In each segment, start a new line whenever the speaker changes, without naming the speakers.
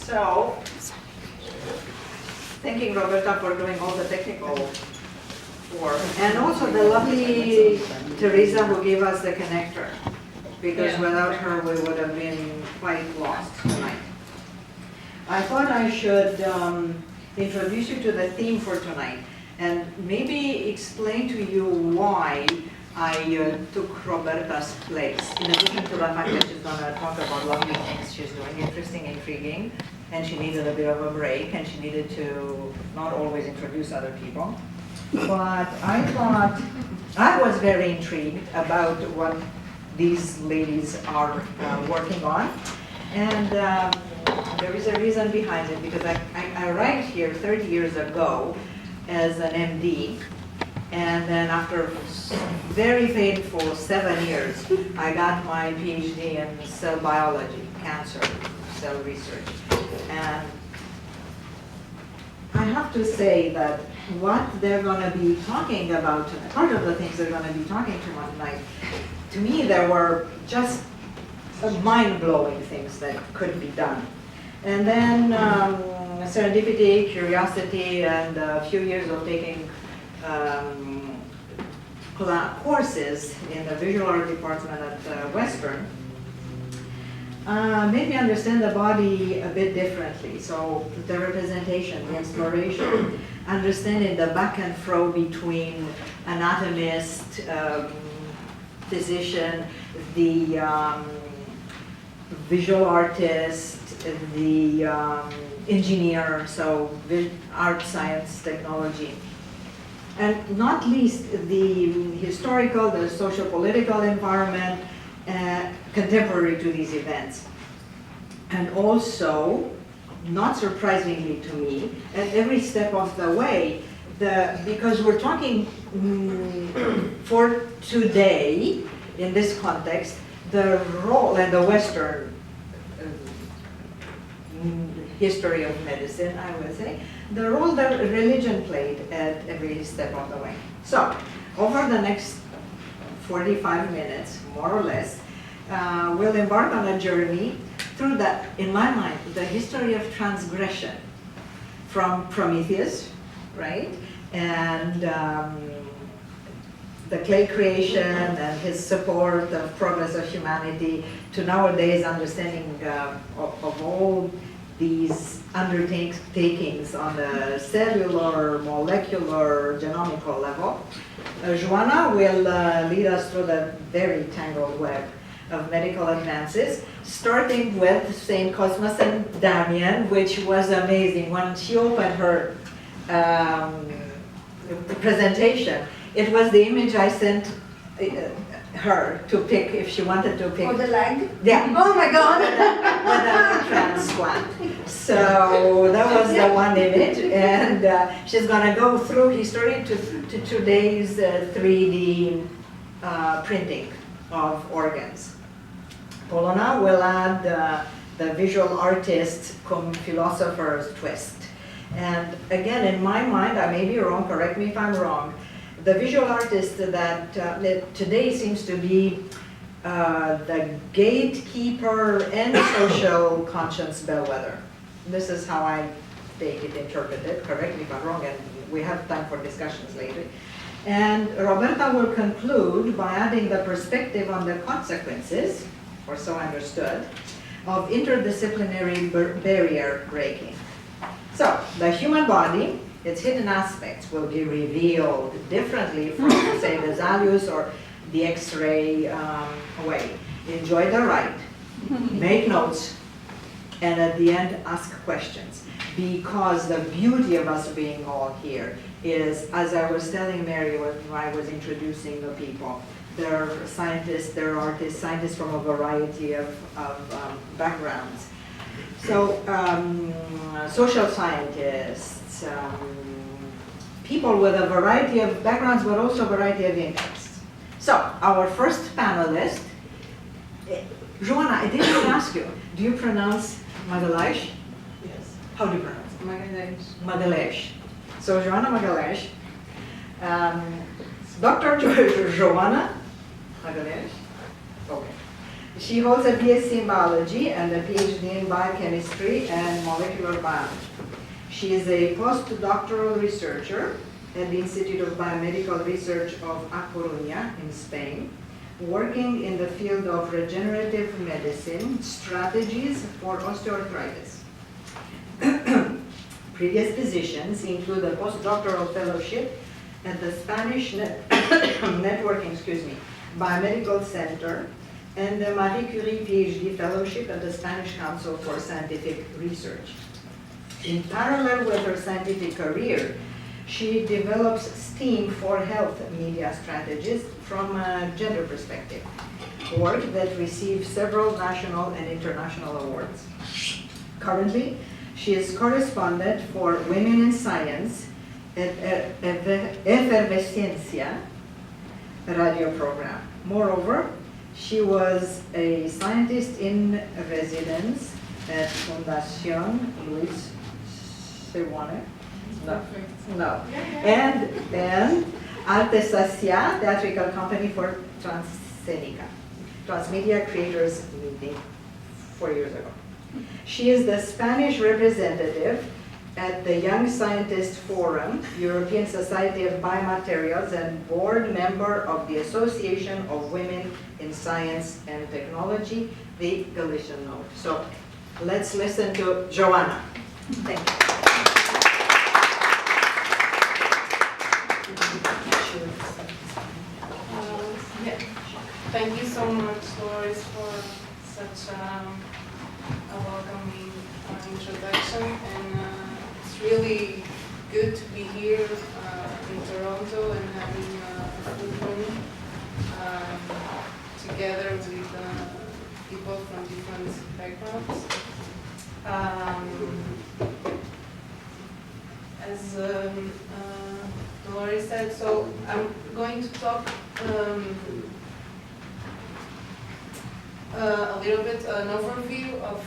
So, thanking Roberta for doing all the technical work, and also the lovely Teresa who gave us the connector, because without her we would have been quite lost tonight. I thought I should introduce you to the theme for tonight, and maybe explain to you why I took Roberta's place. In addition to the fact that she's going to talk about lovely things she's doing, interesting, intriguing, and she needed a bit of a break, and she needed to not always introduce other people. But I thought, I was very intrigued about what these ladies are working on. And there is a reason behind it, because I arrived here 30 years ago as an MD. And then after very painful 7 years, I got my PhD in cell biology, cancer, cell research. And I have to say that what they're going to be talking about, part of the things they're going to be talking about tonight, to me there were just mind-blowing things that could be done. And then serendipity, curiosity, and a few years of taking courses in the visual art department at Western made me understand the body a bit differently. So the representation, the exploration, understanding the back and fro between anatomist, physician, the visual artist, the engineer, so art, science, technology. And not least the historical, the socio-political environment contemporary to these events. And also, not surprisingly to me, at every step of the way, because we're talking for today, in this context, the role and the Western history of medicine, I would say, the role that religion played at every step of the way. So, over the next 45 minutes, more or less, we'll embark on a journey through that, in my mind, the history of transgression from Prometheus, right? And the clay creation and his support of progress of humanity to nowadays understanding of all these undertakings on the cellular, molecular, genomical level. Joana will lead us through the very tangled web of medical advances, starting with St. Cosmas and Damian, which was amazing. When she opened her presentation, it was the image I sent her to pick if she wanted to pick.
For the leg?
Yeah.
Oh my God!
With a transplant. So that was the one image, and she's going to go through history to today's 3D printing of organs. Polona will add the visual artist cum philosopher's twist. And again, in my mind, I may be wrong, correct me if I'm wrong, the visual artist that today seems to be the gatekeeper and social conscience bellwether. This is how I take it interpreted, correct me if I'm wrong, and we have time for discussions later. And Roberta will conclude by adding the perspective on the consequences, or so understood, of interdisciplinary barrier breaking. So, the human body, its hidden aspects will be revealed differently from, say, the Zalius or the X-ray way. Enjoy the ride, make notes, and at the end, ask questions. Because the beauty of us being all here is, as I was telling Mary when I was introducing the people, they're scientists, they're artists, scientists from a variety of backgrounds. So, social scientists, people with a variety of backgrounds, but also a variety of interests. So, our first panelist, Joana, I didn't even ask you, do you pronounce Magalhães?
Yes.
How do you pronounce it?
Magalhães.
Magalhães. So, Joana Magalhães, Dr. Joana Magalhães, okay, She holds a BSc in biology and a PhD in biochemistry and molecular biology. She is a postdoctoral researcher at the Institute of Biomedical Research of A Coruña in Spain, working in the field of regenerative medicine strategies for osteoarthritis. Previous positions include a postdoctoral fellowship at the Spanish Networking Biomedical Center and the Marie Curie PhD Fellowship at the Spanish Council for Scientific Research. In parallel with her scientific career, she develops STEAM for health media strategies from a gender perspective, work that receives several national and international awards. Currently, she is correspondent for Women in Science at Efervescencia radio program. Moreover, she was a scientist in residence at Fundación Luis Sewane. No. And Artesacia, theatrical company for Transmedia Creators Meeting 4 years ago. She is the Spanish representative at the Young Scientist Forum, European Society of Biomaterials, and board member of the Association of Women in Science and Technology, the Galician Node. So let's listen to Joana. Thank you.
Yeah. Thank you so much, Doris, for such a welcoming introduction. And it's really good to be here in Toronto and having a food room together with people from different backgrounds. As Lori said, so I'm going to talk a little bit, an overview of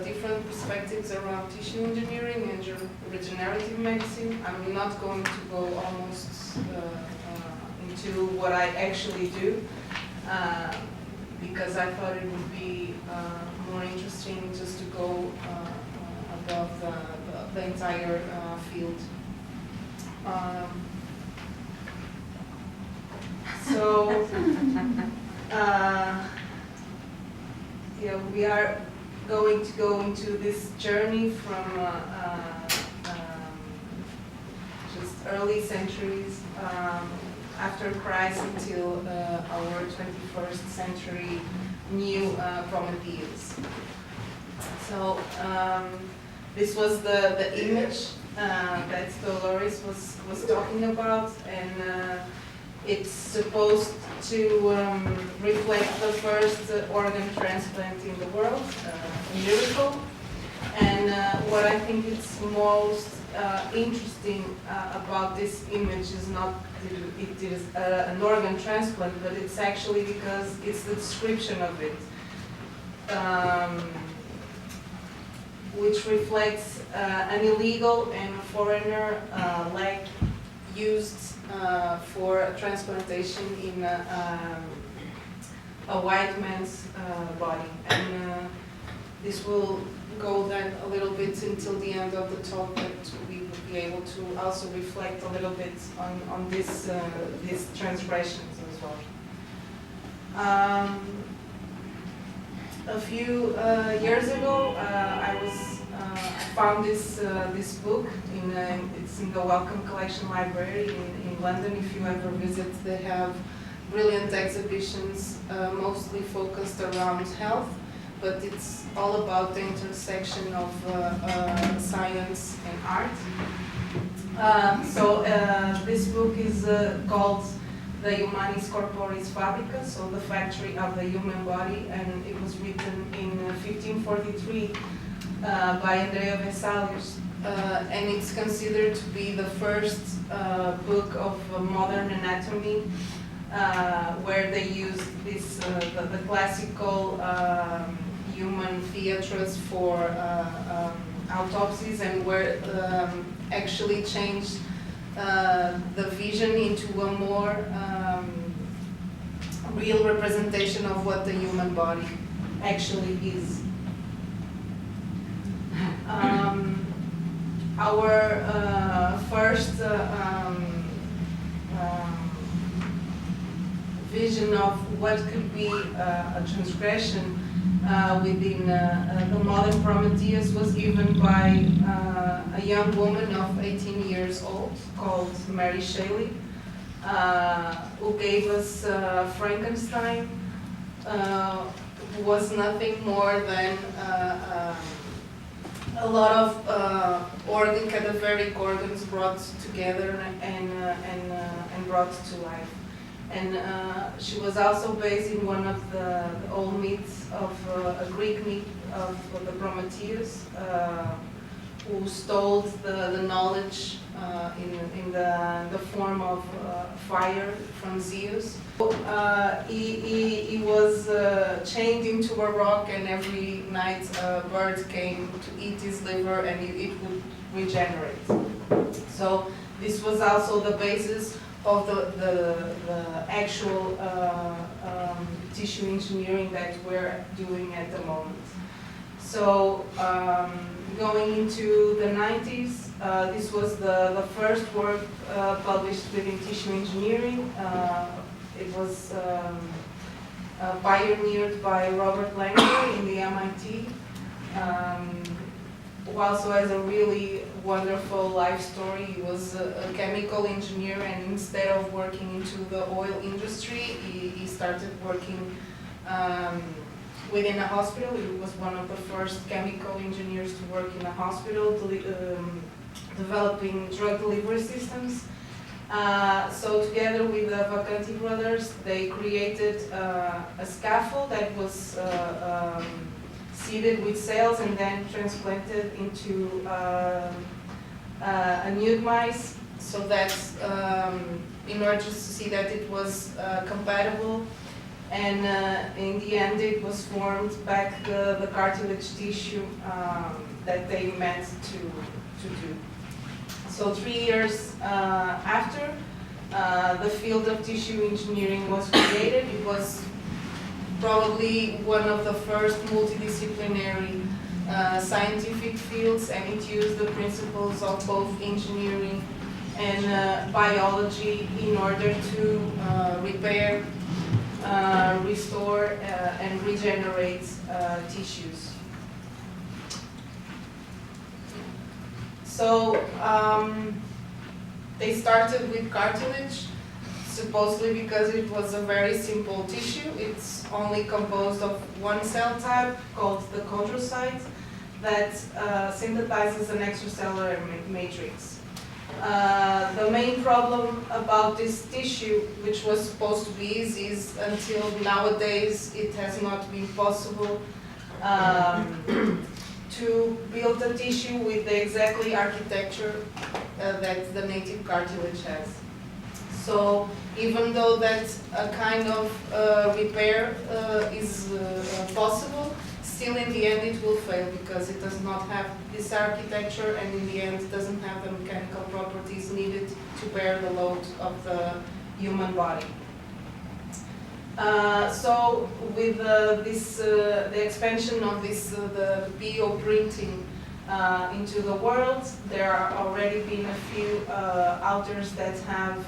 different perspectives around tissue engineering and regenerative medicine. I'm not going to go almost into what I actually do, because I thought it would be more interesting just to go above the entire field. So, yeah, we are going to go into this journey from just early centuries after Christ until our 21st century new Prometheans. So this was the image that Dolores was talking about, and it's supposed to reflect the first organ transplant in the world, a miracle. And what I think is most interesting about this image is not that it is an organ transplant, but it's actually because it's the description of it, which reflects an illegal and foreigner leg used for transplantation in a white man's body. And this will go then a little bit until the end of the talk, that we will be able to also reflect a little bit on this, these transgressions as well. A few years ago, I found this book. It's in the Wellcome Collection Library in London. If you ever visit, they have brilliant exhibitions, mostly focused around health, but it's all about the intersection of science and art. So this book is called The Humanis Corporis Fabrica, so the factory of the human body, and it was written in 1543 by Andrea Vesalius, and it's considered to be the first book of modern anatomy, where they used this the classical human theatres for autopsies, and where actually changed the vision into a more real representation of what the human body actually is. Our first vision of what could be a transgression within the modern Prometheus was given by a young woman of 18 years old called Mary Shelley, who gave us Frankenstein, who was nothing more than a lot of cadaveric organs brought together and brought to life. And she was also based in one of the old myths of a Greek myth of the Prometheus, who stole the knowledge in the form of fire from Zeus. He was chained into a rock, and every night a bird came to eat his liver, and it would regenerate. So this was also the basis of the actual tissue engineering that we're doing at the moment. So going into the 90s, this was the first work published within tissue engineering. It was pioneered by Robert Langer in the MIT, who also has a really wonderful life story. He was a chemical engineer, and instead of working into the oil industry, he started working within a hospital. He was one of the first chemical engineers to work in a hospital, developing drug delivery systems. So together with the Vacanti brothers, they created a scaffold that was seeded with cells and then transplanted into a nude mice, so that in order to see that it was compatible, and in the end it was formed back the cartilage tissue that they meant to do. So 3 years after, the field of tissue engineering was created. It was probably one of the first multidisciplinary scientific fields, and it used the principles of both engineering and biology in order to repair, restore, and regenerate tissues. So they started with cartilage, supposedly because it was a very simple tissue. It's only composed of one cell type called the chondrocyte that synthesizes an extracellular matrix. The main problem about this tissue, which was supposed to be easy, is until nowadays it has not been possible to build a tissue with the exactly architecture that the native cartilage has. So even though that a kind of repair is possible, still in the end it will fail because it does not have this architecture, and in the end it doesn't have the mechanical properties needed to bear the load of the human body. So with the expansion of the bioprinting into the world, there are already been a few authors that have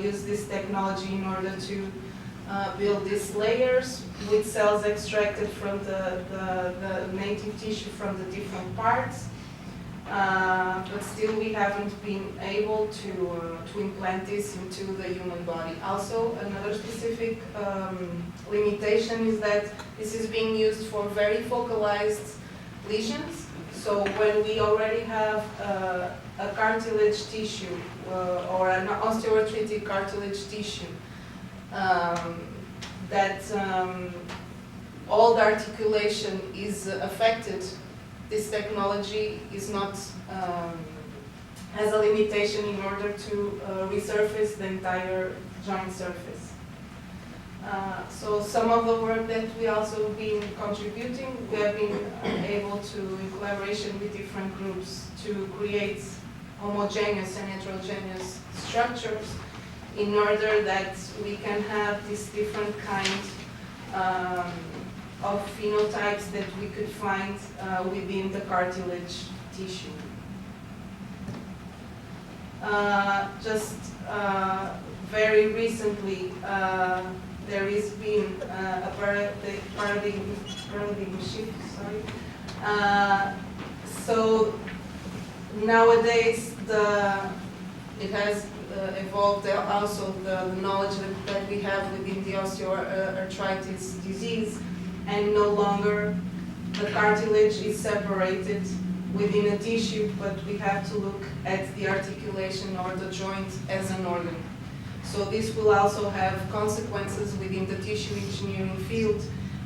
used this technology in order to build these layers with cells extracted from the native tissue from the different parts. But still we haven't been able to implant this into the human body. Also, another specific limitation is that this is being used for very focalized lesions. So when we already have a cartilage tissue or an osteoarthritic cartilage tissue that all the articulation is affected, this technology is not has a limitation in order to resurface the entire joint surface. So some of the work that we also been contributing, we have been able to, in collaboration with different groups, to create homogeneous and heterogeneous structures in order that we can have this different kind of phenotypes that we could find within the cartilage tissue. Just very recently, there has been a paradigm shift. Sorry. So nowadays, it has evolved also the knowledge that we have within the osteoarthritis disease, and no longer the cartilage is separated within a tissue, but we have to look at the articulation or the joint as an organ. So this will also have consequences within the tissue engineering field,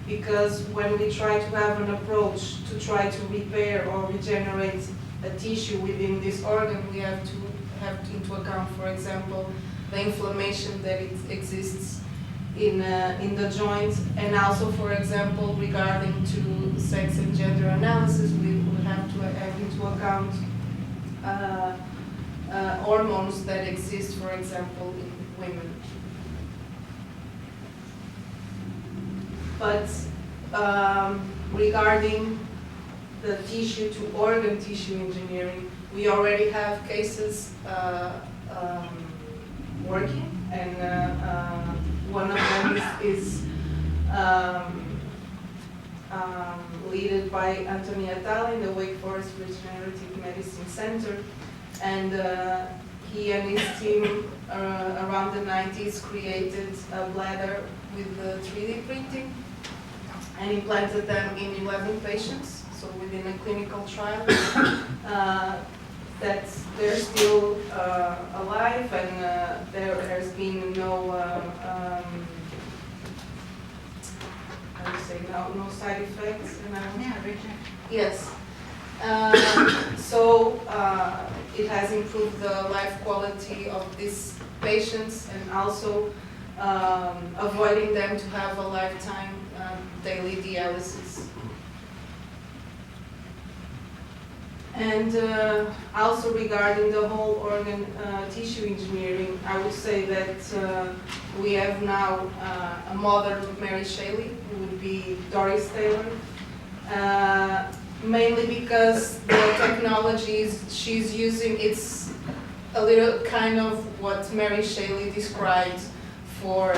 because when we try to have an approach to try to repair or regenerate a tissue within this organ, we have to have into account, for example, the inflammation that exists in the joint, and also, for example, regarding to sex and gender analysis, we will have to have into account hormones that exist, for example, in women. But regarding the tissue to organ tissue engineering, we already have cases working, and one of them is led by Anthony Attal in the Wake Forest Regenerative Medicine Center, and he and his team around the 90s created a bladder with 3D printing and implanted them in 11 patients, so within a clinical trial. That they're still alive, and there has been no how do you say, no side effects. Yes. So it has improved the life quality of these patients, and also avoiding them to have a lifetime daily dialysis. And also regarding the whole organ tissue engineering, I would say that we have now a modern Mary Shelley, who would be Doris Taylor, mainly because the technologies she's using, it's a little kind of what Mary Shelley described for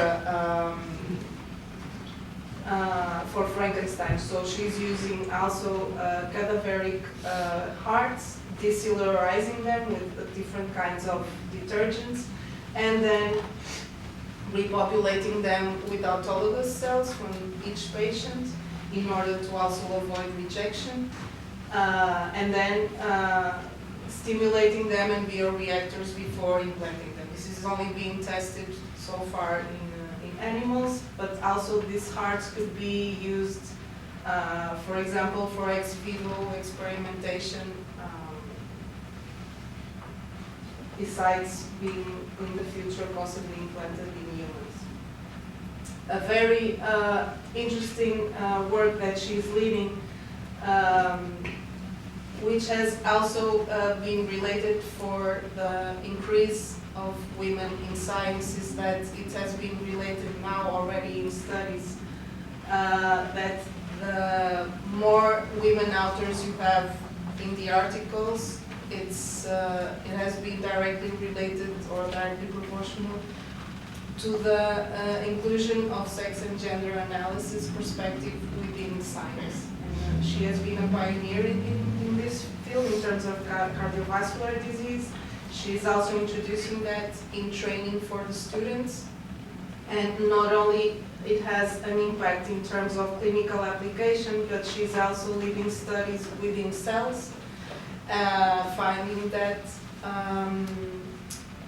Frankenstein. So she's using also cadaveric hearts, decellularizing them with different kinds of detergents, and then repopulating them with autologous cells from each patient in order to also avoid rejection, and then stimulating them in bioreactors before implanting them. This is only being tested so far in animals, but also these hearts could be used, for example, for ex vivo experimentation, besides being in the future possibly implanted in humans. A very interesting work that she's leading, which has also been related for the increase of women in science, is that it has been related now already in studies that the more women authors you have in the articles, it has been directly related or directly proportional to the inclusion of sex and gender analysis perspective within science. And she has been a pioneer in this field in terms of cardiovascular disease. She's also introducing that in training for the students, and not only it has an impact in terms of clinical application, but she's also leading studies within cells, finding that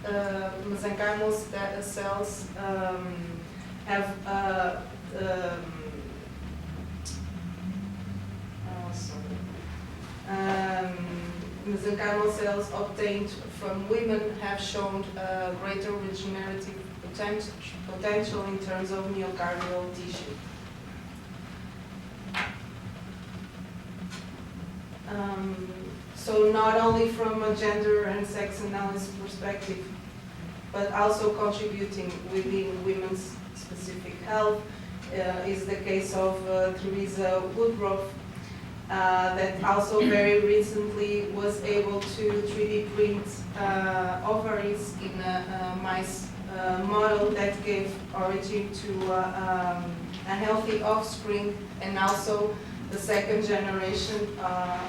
mesenchymal cells have mesenchymal cells obtained from women have shown greater regenerative potential in terms of myocardial tissue. So not only from a gender and sex analysis perspective, but also contributing within women's specific health is the case of Teresa Woodruff, that also very recently was able to 3D print ovaries in a mice model that gave origin to a healthy offspring, and also the second generation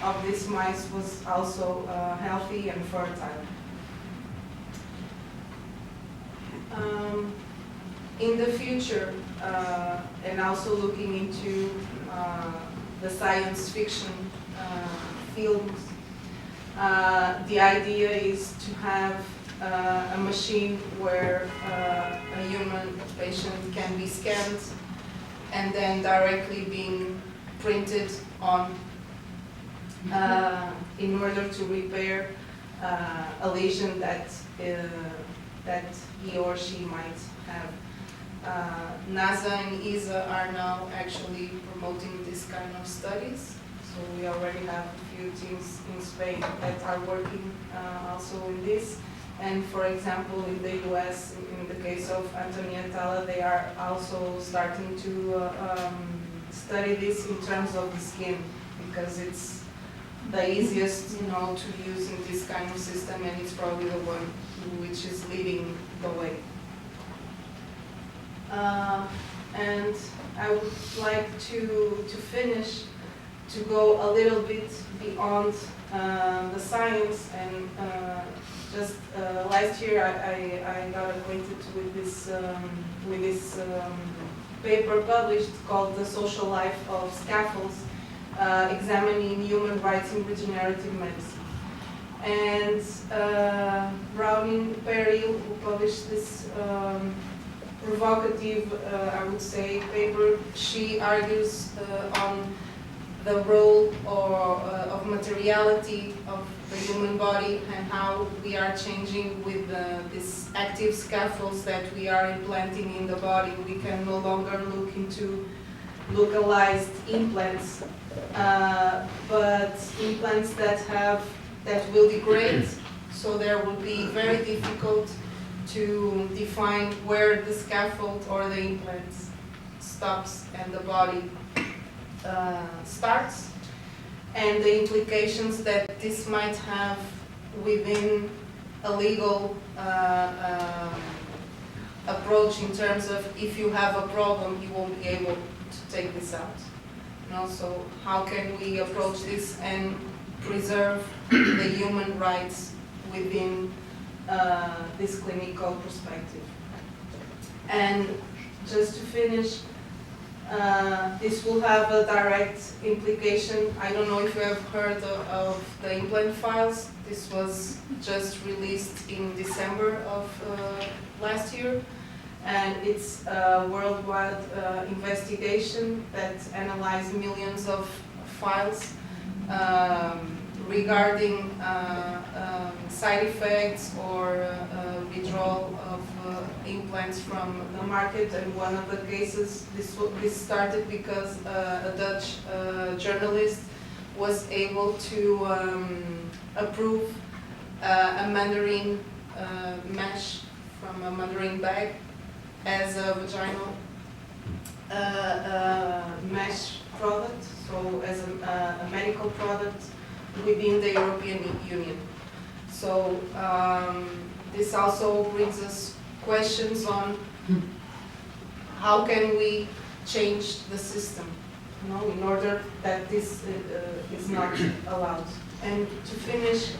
of these mice was also healthy and fertile. In the future, and also looking into the science fiction films, the idea is to have a machine where a human patient can be scanned and then directly being printed on in order to repair a lesion that he or she might have. NASA and ESA are now actually promoting this kind of studies. So we already have a few teams in Spain that are working also in this. And for example, in the US, in the case of Antonietta, they are also starting to study this in terms of the skin, because it's the easiest, to use in this kind of system, and it's probably the one which is leading the way. And I would like to finish, to go a little bit beyond the science, and just last year I got acquainted with this paper published called The Social Life of Scaffolds, examining human rights in regenerative medicine. And Browning Perry, who published this provocative, I would say, paper, she argues on the role of materiality of the human body and how we are changing with these active scaffolds that we are implanting in the body. We can no longer look into localized implants, but implants that will degrade, so there will be very difficult to define where the scaffold or the implant stops and the body starts, and the implications that this might have within a legal approach, in terms of if you have a problem, you won't be able to take this out. So how can we approach this and preserve the human rights within this clinical perspective? And just to finish, this will have a direct implication. I don't know if you have heard of the implant files. This was just released in December of last year, and it's a worldwide investigation that analyzed millions of files regarding side effects or withdrawal of implants from the market. And one of the cases, this started because a Dutch journalist was able to approve a mandarin mesh from a mandarin bag as a vaginal mesh product, so as a medical product within the European Union. So this also brings us questions on how can we change the system, in order that this is not allowed. And to finish,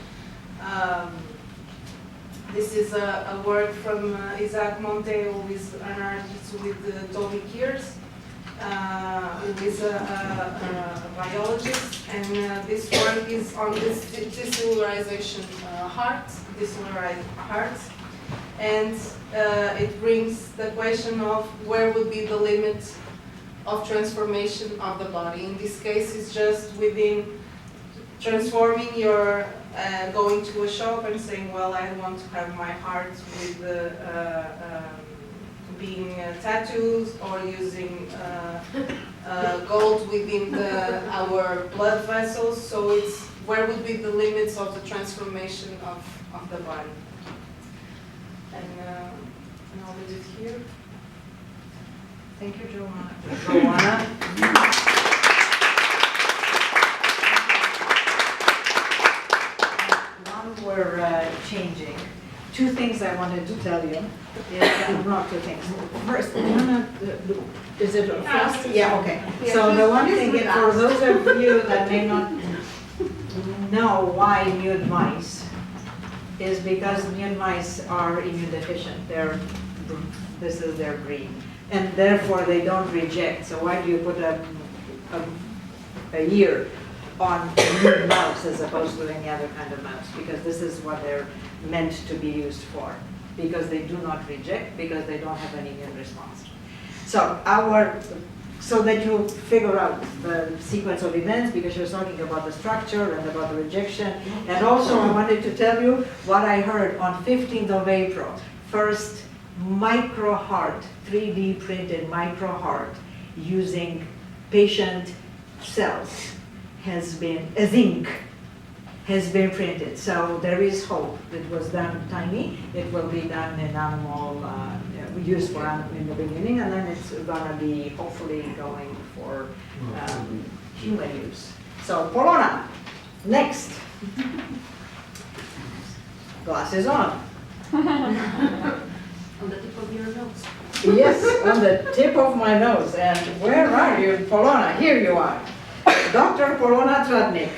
this is a work from Isaac Monte, who is an artist with Toby Kears, who is a biologist, and this work is on this decellularized hearts, and it brings the question of where would be the limit of transformation of the body. In this case, it's just within transforming your, going to a shop and saying, well, I want to have my heart with being tattoos, or using gold within our blood vessels. So it's where would be the limits of the transformation of the body. And I'll leave it here. Thank you, Joana.
Joana. One we're changing. Two things I wanted to tell you. Not two things. First, is it fast? Yeah, okay. So the one thing, for those of you that may not know why nude mice, is because nude mice are immune deficient. This is their breed. And therefore they don't reject. So why do you put a ear on nude mouse as opposed to any other kind of mouse? Because this is what they're meant to be used for. Because they do not reject, because they don't have an immune response. So that you figure out the sequence of events, because you're talking about the structure and about the rejection. And also I wanted to tell you what I heard on 15th of April. First micro heart, 3D printed micro heart using patient cells has been, as ink, has been printed. So there is hope. It was done tiny. It will be done in animal use for animal in the beginning, and then it's gonna be hopefully going for human use. So Polona, next. Glasses on.
On the tip of your nose.
Yes, on the tip of my nose. And where are you, Polona? Here you are. Dr. Polona Tratnik,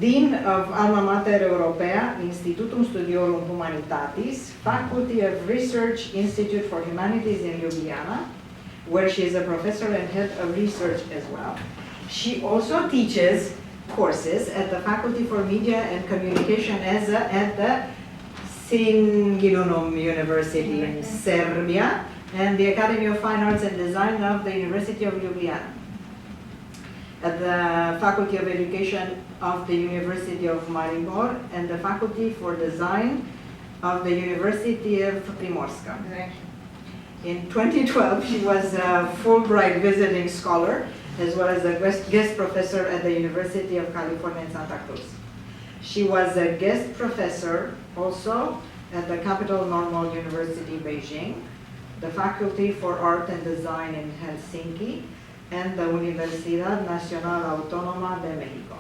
Dean of Alma Mater Europea, Institutum Studiorum Humanitatis, Faculty of Research, Institute for Humanities in Ljubljana, where she is a professor and head of research as well. She also teaches courses at the Faculty for Media and Communication at the Singilunum University in Serbia and the Academy of Fine Arts and Design of the University of Ljubljana. At the Faculty of Education of the University of Maribor and the Faculty for Design of the University of Primorska. In 2012, she was a Fulbright visiting scholar as well as a guest professor at the University of California in Santa Cruz. She was a guest professor also at the Capital Normal University, Beijing, the Faculty for Art and Design in Helsinki, and the Universidad Nacional Autónoma de México.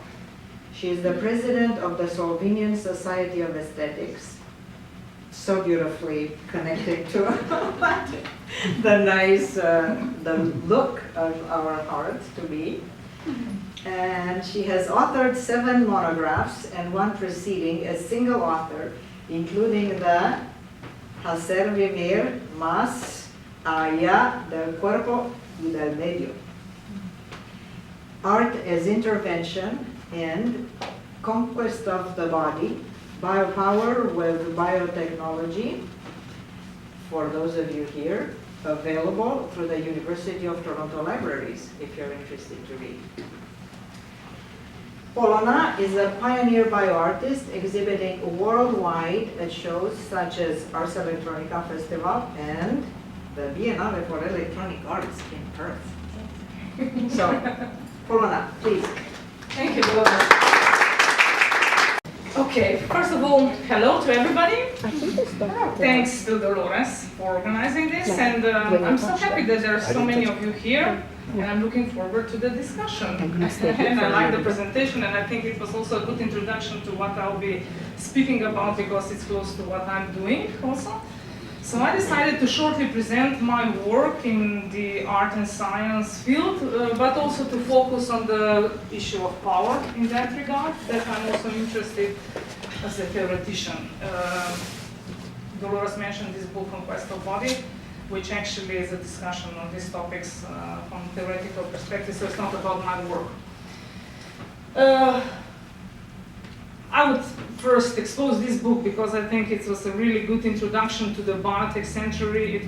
She is the president of the Slovenian Society of Aesthetics, so beautifully connected to the nice, the look of our art to be. And she has authored 7 monographs and 1 preceding as single author, including the Hacer vivir más allá del cuerpo y del medio. Art as Intervention and Conquest of the Body, Biopower with Biotechnology, for those of you here, available through the University of Toronto libraries, if you're interested to read. Polona is a pioneer bioartist exhibiting worldwide at shows such as Ars Electronica Festival and the Biennale for Electronic Arts in Perth. So, Polona, please.
Thank you, Dolores. Okay, first of all, hello to everybody. Thanks to Dolores for organizing this, and I'm so happy that there are so many of you here, and I'm looking forward to the discussion. And I like the presentation, and I think it was also a good introduction to what I'll be speaking about, because it's close to what I'm doing also. So I decided to shortly present my work in the art and science field, but also to focus on the issue of power in that regard, that I'm also interested as a theoretician. Dolores mentioned this book, Conquest of Body, which actually is a discussion on these topics from a theoretical perspective, so it's not about my work. I would first expose this book because I think it was a really good introduction to the biotech century. It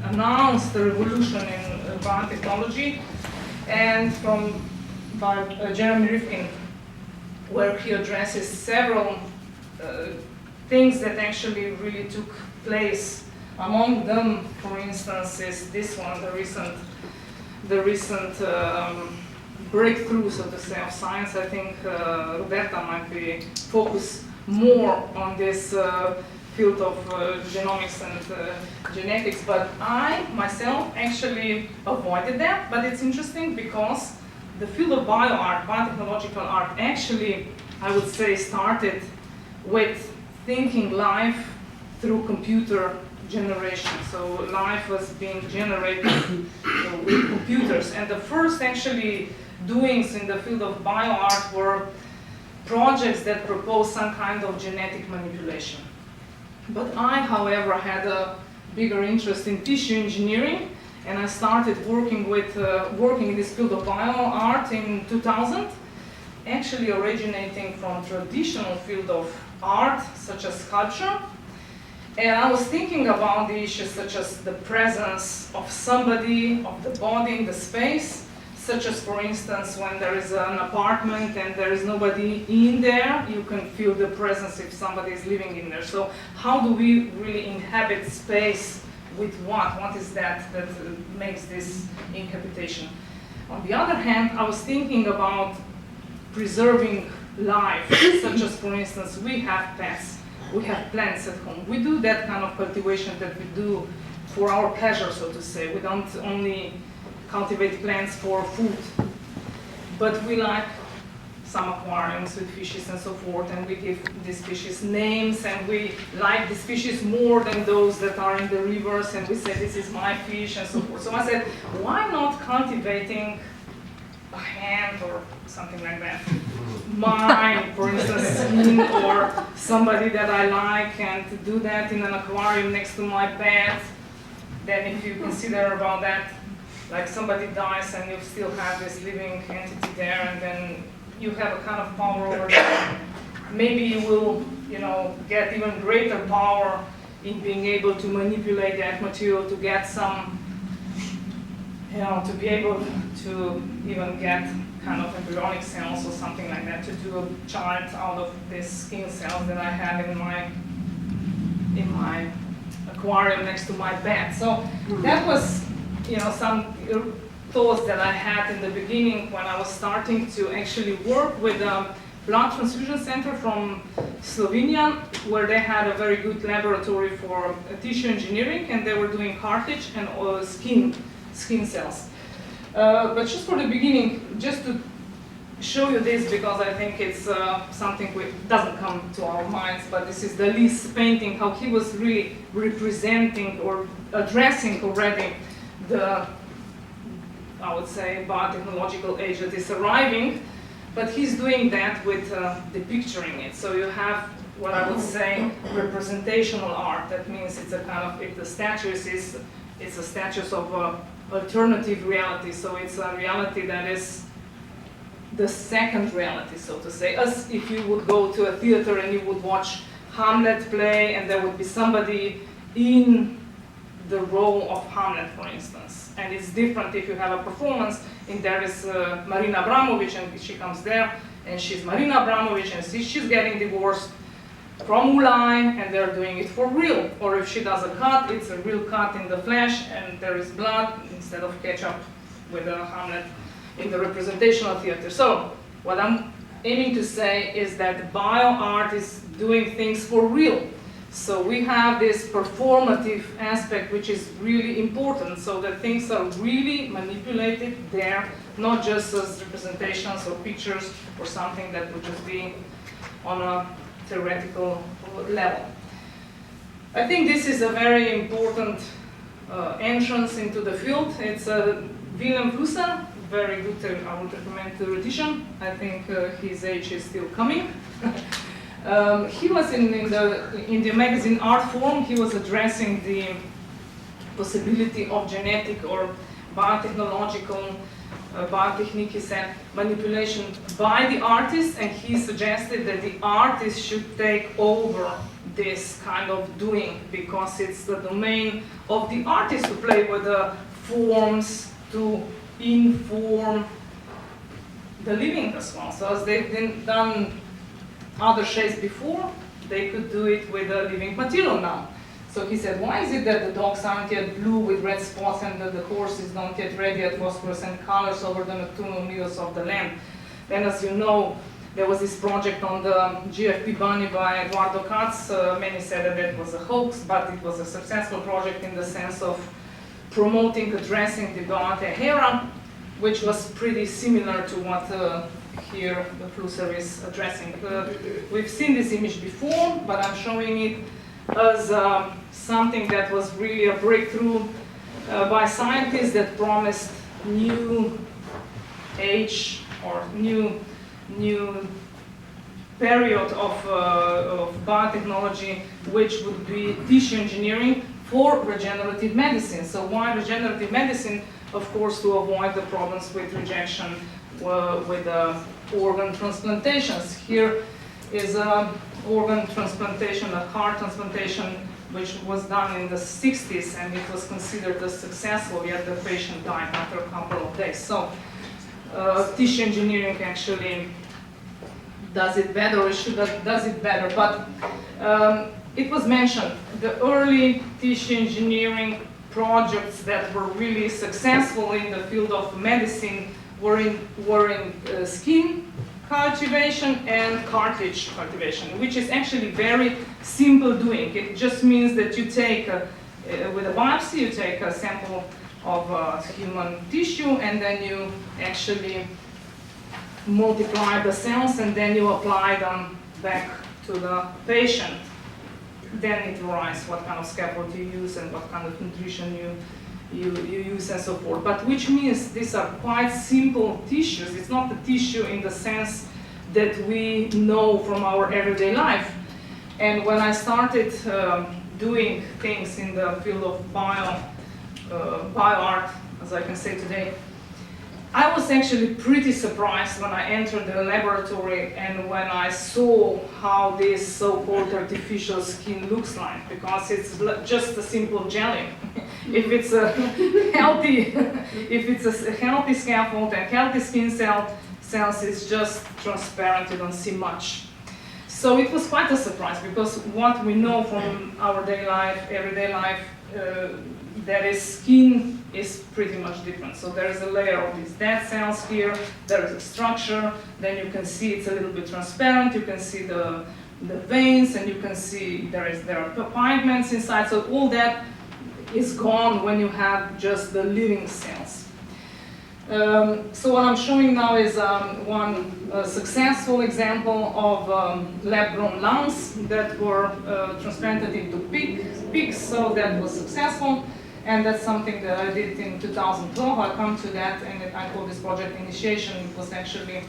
announced the revolution in biotechnology, and by Jeremy Rifkin, where he addresses several things that actually really took place. Among them, for instance, is this one, the recent breakthrough, so to say, of science. I think Roberta might be focused more on this field of genomics and genetics, but I myself actually avoided that. But it's interesting because the field of bioart, biotechnological art, actually, I would say, started with thinking life through computer generation. So life was being generated with computers. And the first actually doings in the field of bioart were projects that proposed some kind of genetic manipulation. But I, however, had a bigger interest in tissue engineering, and I started working in this field of bioart in 2000, actually originating from traditional field of art, such as sculpture. And I was thinking about the issues such as the presence of somebody, of the body in the space, such as, for instance, when there is an apartment and there is nobody in there, you can feel the presence if somebody is living in there. So how do we really inhabit space with what? What is that makes this inhabitation? On the other hand, I was thinking about preserving life, such as, for instance, we have pets, we have plants at home. We do that kind of cultivation that we do for our pleasure, so to say. We don't only cultivate plants for food, but we like some aquariums with fishes and so forth, and we give these fishes names, and we like the species more than those that are in the rivers, and we say, this is my fish, and so forth. So I said, why not cultivating a hand or something like that? Mine, for instance, or somebody that I like, and to do that in an aquarium next to my bed. Then if you consider about that, like somebody dies and you still have this living entity there, and then you have a kind of power over them. Maybe you will, get even greater power in being able to manipulate that material to get some, to be able to even get kind of embryonic cells or something like that, to do a child out of these skin cells that I have in my aquarium next to my bed. So that was, some thoughts that I had in the beginning when I was starting to actually work with a blood transfusion center from Slovenia, where they had a very good laboratory for tissue engineering, and they were doing cartilage and skin cells. But just for the beginning, just to show you this, because I think it's something which doesn't come to our minds, but this is Dali's painting, how he was really representing or addressing already the, I would say, biotechnological age that is arriving, but he's doing that with depicturing it. So you have what I would say representational art. That means it's a kind of, if the statues is, it's a statues of alternative reality. So it's a reality that is the second reality, so to say. As if you would go to a theater and you would watch Hamlet play, and there would be somebody in the role of Hamlet, for instance. And it's different if you have a performance, and there is Marina Abramovic, and she comes there, and she's Marina Abramovic, and she's getting divorced from Ulay, and they're doing it for real. Or if she does a cut, it's a real cut in the flesh, and there is blood instead of ketchup with a Hamlet in the representational theater. So what I'm aiming to say is that bioart is doing things for real. So we have this performative aspect, which is really important, so that things are really manipulated there, not just as representations or pictures or something that would just be on a theoretical level. I think this is a very important entrance into the field. It's Willem Vlusa, very good, I would recommend theoretician. I think his age is still coming. He was in the magazine Art Form. He was addressing the possibility of genetic or biotechnological, biotechnique, he said, manipulation by the artist, and he suggested that the artist should take over this kind of doing, because it's the domain of the artist to play with the forms, to inform the living as well. So as they've done other shapes before, they could do it with a living material now. So he said, why is it that the dogs aren't yet blue with red spots, and that the horse is not yet red yet phosphorescent colors over the nocturnal meadows of the land? Then, as you know, there was this project on the GFP bunny by Eduardo Katz. Many said that it was a hoax, but it was a successful project in the sense of promoting, addressing the biotech era, which was pretty similar to what here the Flusser is addressing. We've seen this image before, but I'm showing it as something that was really a breakthrough by scientists that promised new age or new period of biotechnology, which would be tissue engineering for regenerative medicine. So why regenerative medicine? Of course, to avoid the problems with rejection with organ transplantations. Here is an organ transplantation, a heart transplantation, which was done in the 60s, and it was considered as successful, yet the patient died after a couple of days. So tissue engineering actually does it better, or does it better. But it was mentioned, the early tissue engineering projects that were really successful in the field of medicine were in skin cultivation and cartilage cultivation, which is actually very simple doing. It just means that you take, with a biopsy, you take a sample of human tissue, and then you actually multiply the cells, and then you apply them back to the patient. Then it varies what kind of scaffold you use and what kind of nutrition you use and so forth. But which means these are quite simple tissues. It's not the tissue in the sense that we know from our everyday life. And when I started doing things in the field of bioart, as I can say today, I was actually pretty surprised when I entered the laboratory and when I saw how this so-called artificial skin looks like, because it's just a simple jelly. If it's a healthy scaffold and healthy skin cells, it's just transparent, you don't see much. So it was quite a surprise, because what we know from our daily life, everyday life, that is skin is pretty much different. So there is a layer of these dead cells here, there is a structure, then you can see it's a little bit transparent, you can see the veins, and you can see there are pigments inside, so all that is gone when you have just the living cells. So what I'm showing now is one successful example of lab-grown lungs that were transplanted into pigs, so that was successful. And that's something that I did in 2012. I'll come to that, and I call this project initiation. It was actually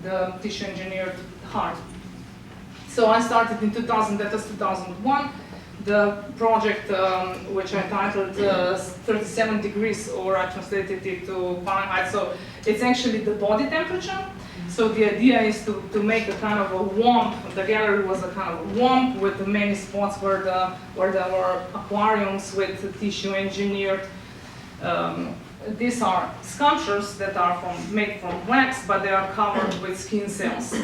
the tissue engineered heart. So I started in 2000, that was 2001, the project which I titled 37 degrees, or I translated it to Fahrenheit. So it's actually the body temperature. So the idea is to make a kind of a womb. The gallery was a kind of a womb with many spots where there were aquariums with tissue engineered. These are sculptures that are made from wax, but they are covered with skin cells.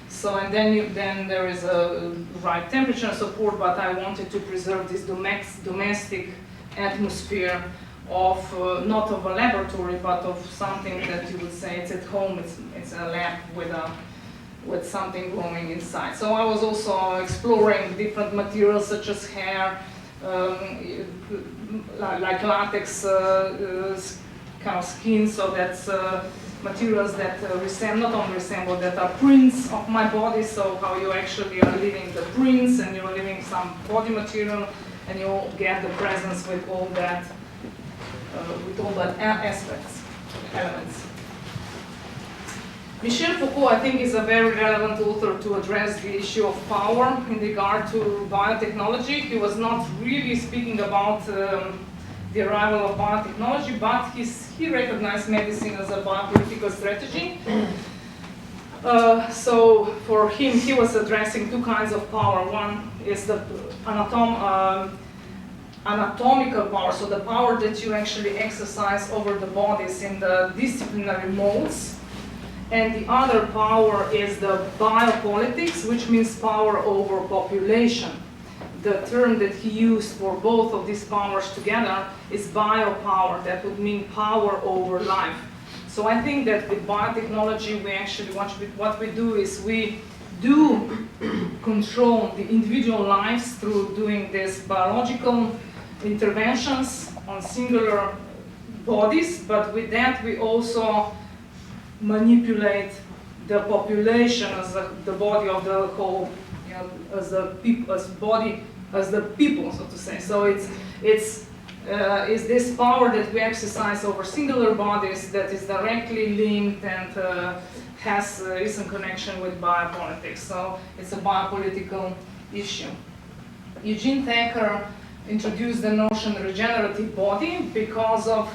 So, and then there is a right temperature and so forth, but I wanted to preserve this domestic atmosphere of not of a laboratory, but of something that you would say it's at home. It's a lab with something growing inside. So I was also exploring different materials such as hair, like latex kind of skin. So that's materials that not only resemble, that are prints of my body. So how you actually are leaving the prints, and you're leaving some body material, and you get the presence with all that. Elements. Michel Foucault, I think, is a very relevant author to address the issue of power in regard to biotechnology. He was not really speaking about the arrival of biotechnology, but he recognized medicine as a biopolitical strategy. So for him, he was addressing two kinds of power. One is the anatomical power, so the power that you actually exercise over the bodies in the disciplinary modes. And the other power is the biopolitics, which means power over population. The term that he used for both of these powers together is biopower. That would mean power over life. So I think that with biotechnology, we actually, what we do is we do control the individual lives through doing these biological interventions on singular bodies, but with that we also manipulate the population as the body of the whole, you know, as the people, as the people, so to say. So it's this power that we exercise over singular bodies that is directly linked and is in connection with biopolitics. So it's a biopolitical issue. Eugene Thacker introduced the notion regenerative body because of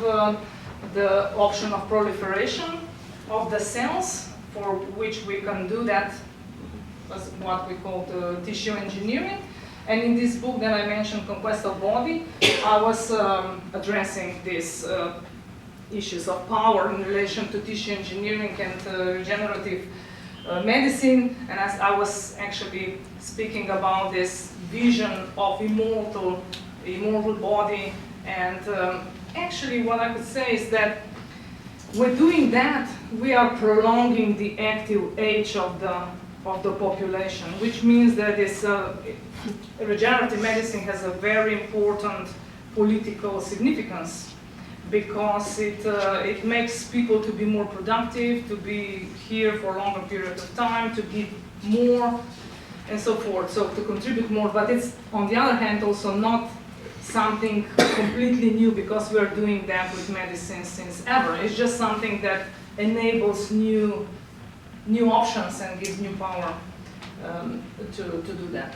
the option of proliferation of the cells, for which we can do that as what we call the tissue engineering. And in this book that I mentioned, Conquest of Body, I was addressing these issues of power in relation to tissue engineering and regenerative medicine. And as I was actually speaking about this vision of immortal body. And actually what I could say is that with doing that, we are prolonging the active age of the population, which means that this regenerative medicine has a very important political significance, because it makes people to be more productive, to be here for a longer period of time, to give more, and so forth, so to contribute more. But it's, on the other hand, also not something completely new, because we are doing that with medicine since ever. It's just something that enables new options and gives new power to do that.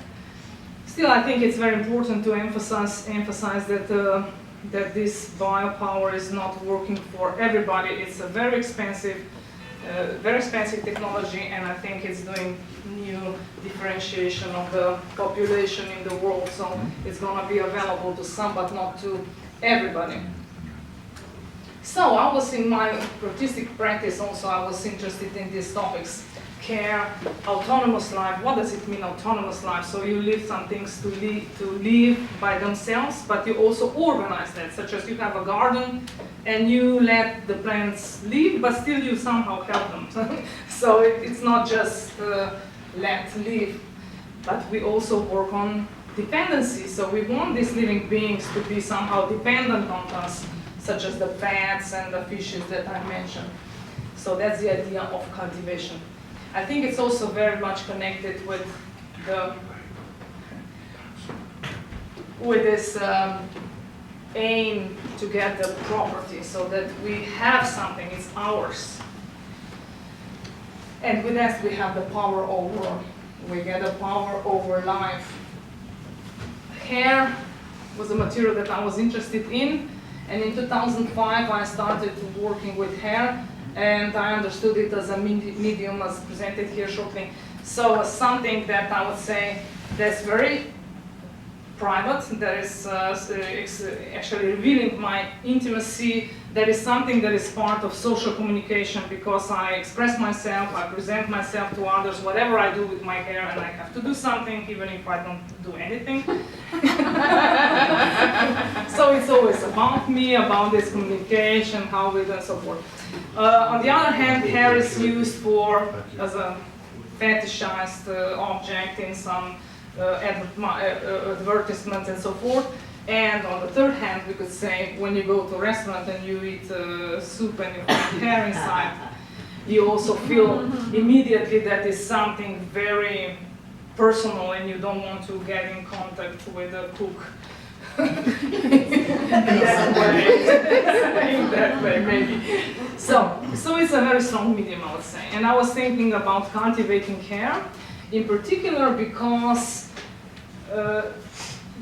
Still, I think it's very important to emphasize that this biopower is not working for everybody. It's a very expensive technology, and I think it's doing new differentiation of the population in the world. So it's going to be available to some, but not to everybody. So I was in my artistic practice also, I was interested in these topics. Care, autonomous life. What does it mean, autonomous life? So you leave some things to live by themselves, but you also organize that, such as you have a garden and you let the plants live, but still you somehow help them. So it's not just let live, but we also work on dependency. So we want these living beings to be somehow dependent on us, such as the bats and the fishes that I mentioned. So that's the idea of cultivation. I think it's also very much connected with this aim to get the property, so that we have something, it's ours. And with that we have the power over, we get the power over life. Hair was a material that I was interested in, and in 2005 I started working with hair. And I understood it as a medium, as presented here shortly. So something that I would say that's very private, that is actually revealing my intimacy, that is something that is part of social communication, because I express myself, I present myself to others, whatever I do with my hair, and I have to do something, even if I don't do anything. So it's always about me, about this communication, how we do and so forth. On the other hand, hair is used as a fetishized object in some advertisements and so forth. And on the third hand, we could say, when you go to a restaurant and you eat soup and you find hair inside, you also feel immediately that is something very personal, and you don't want to get in contact with a cook. that way, maybe. So it's a very strong medium, I would say. And I was thinking about cultivating hair, in particular because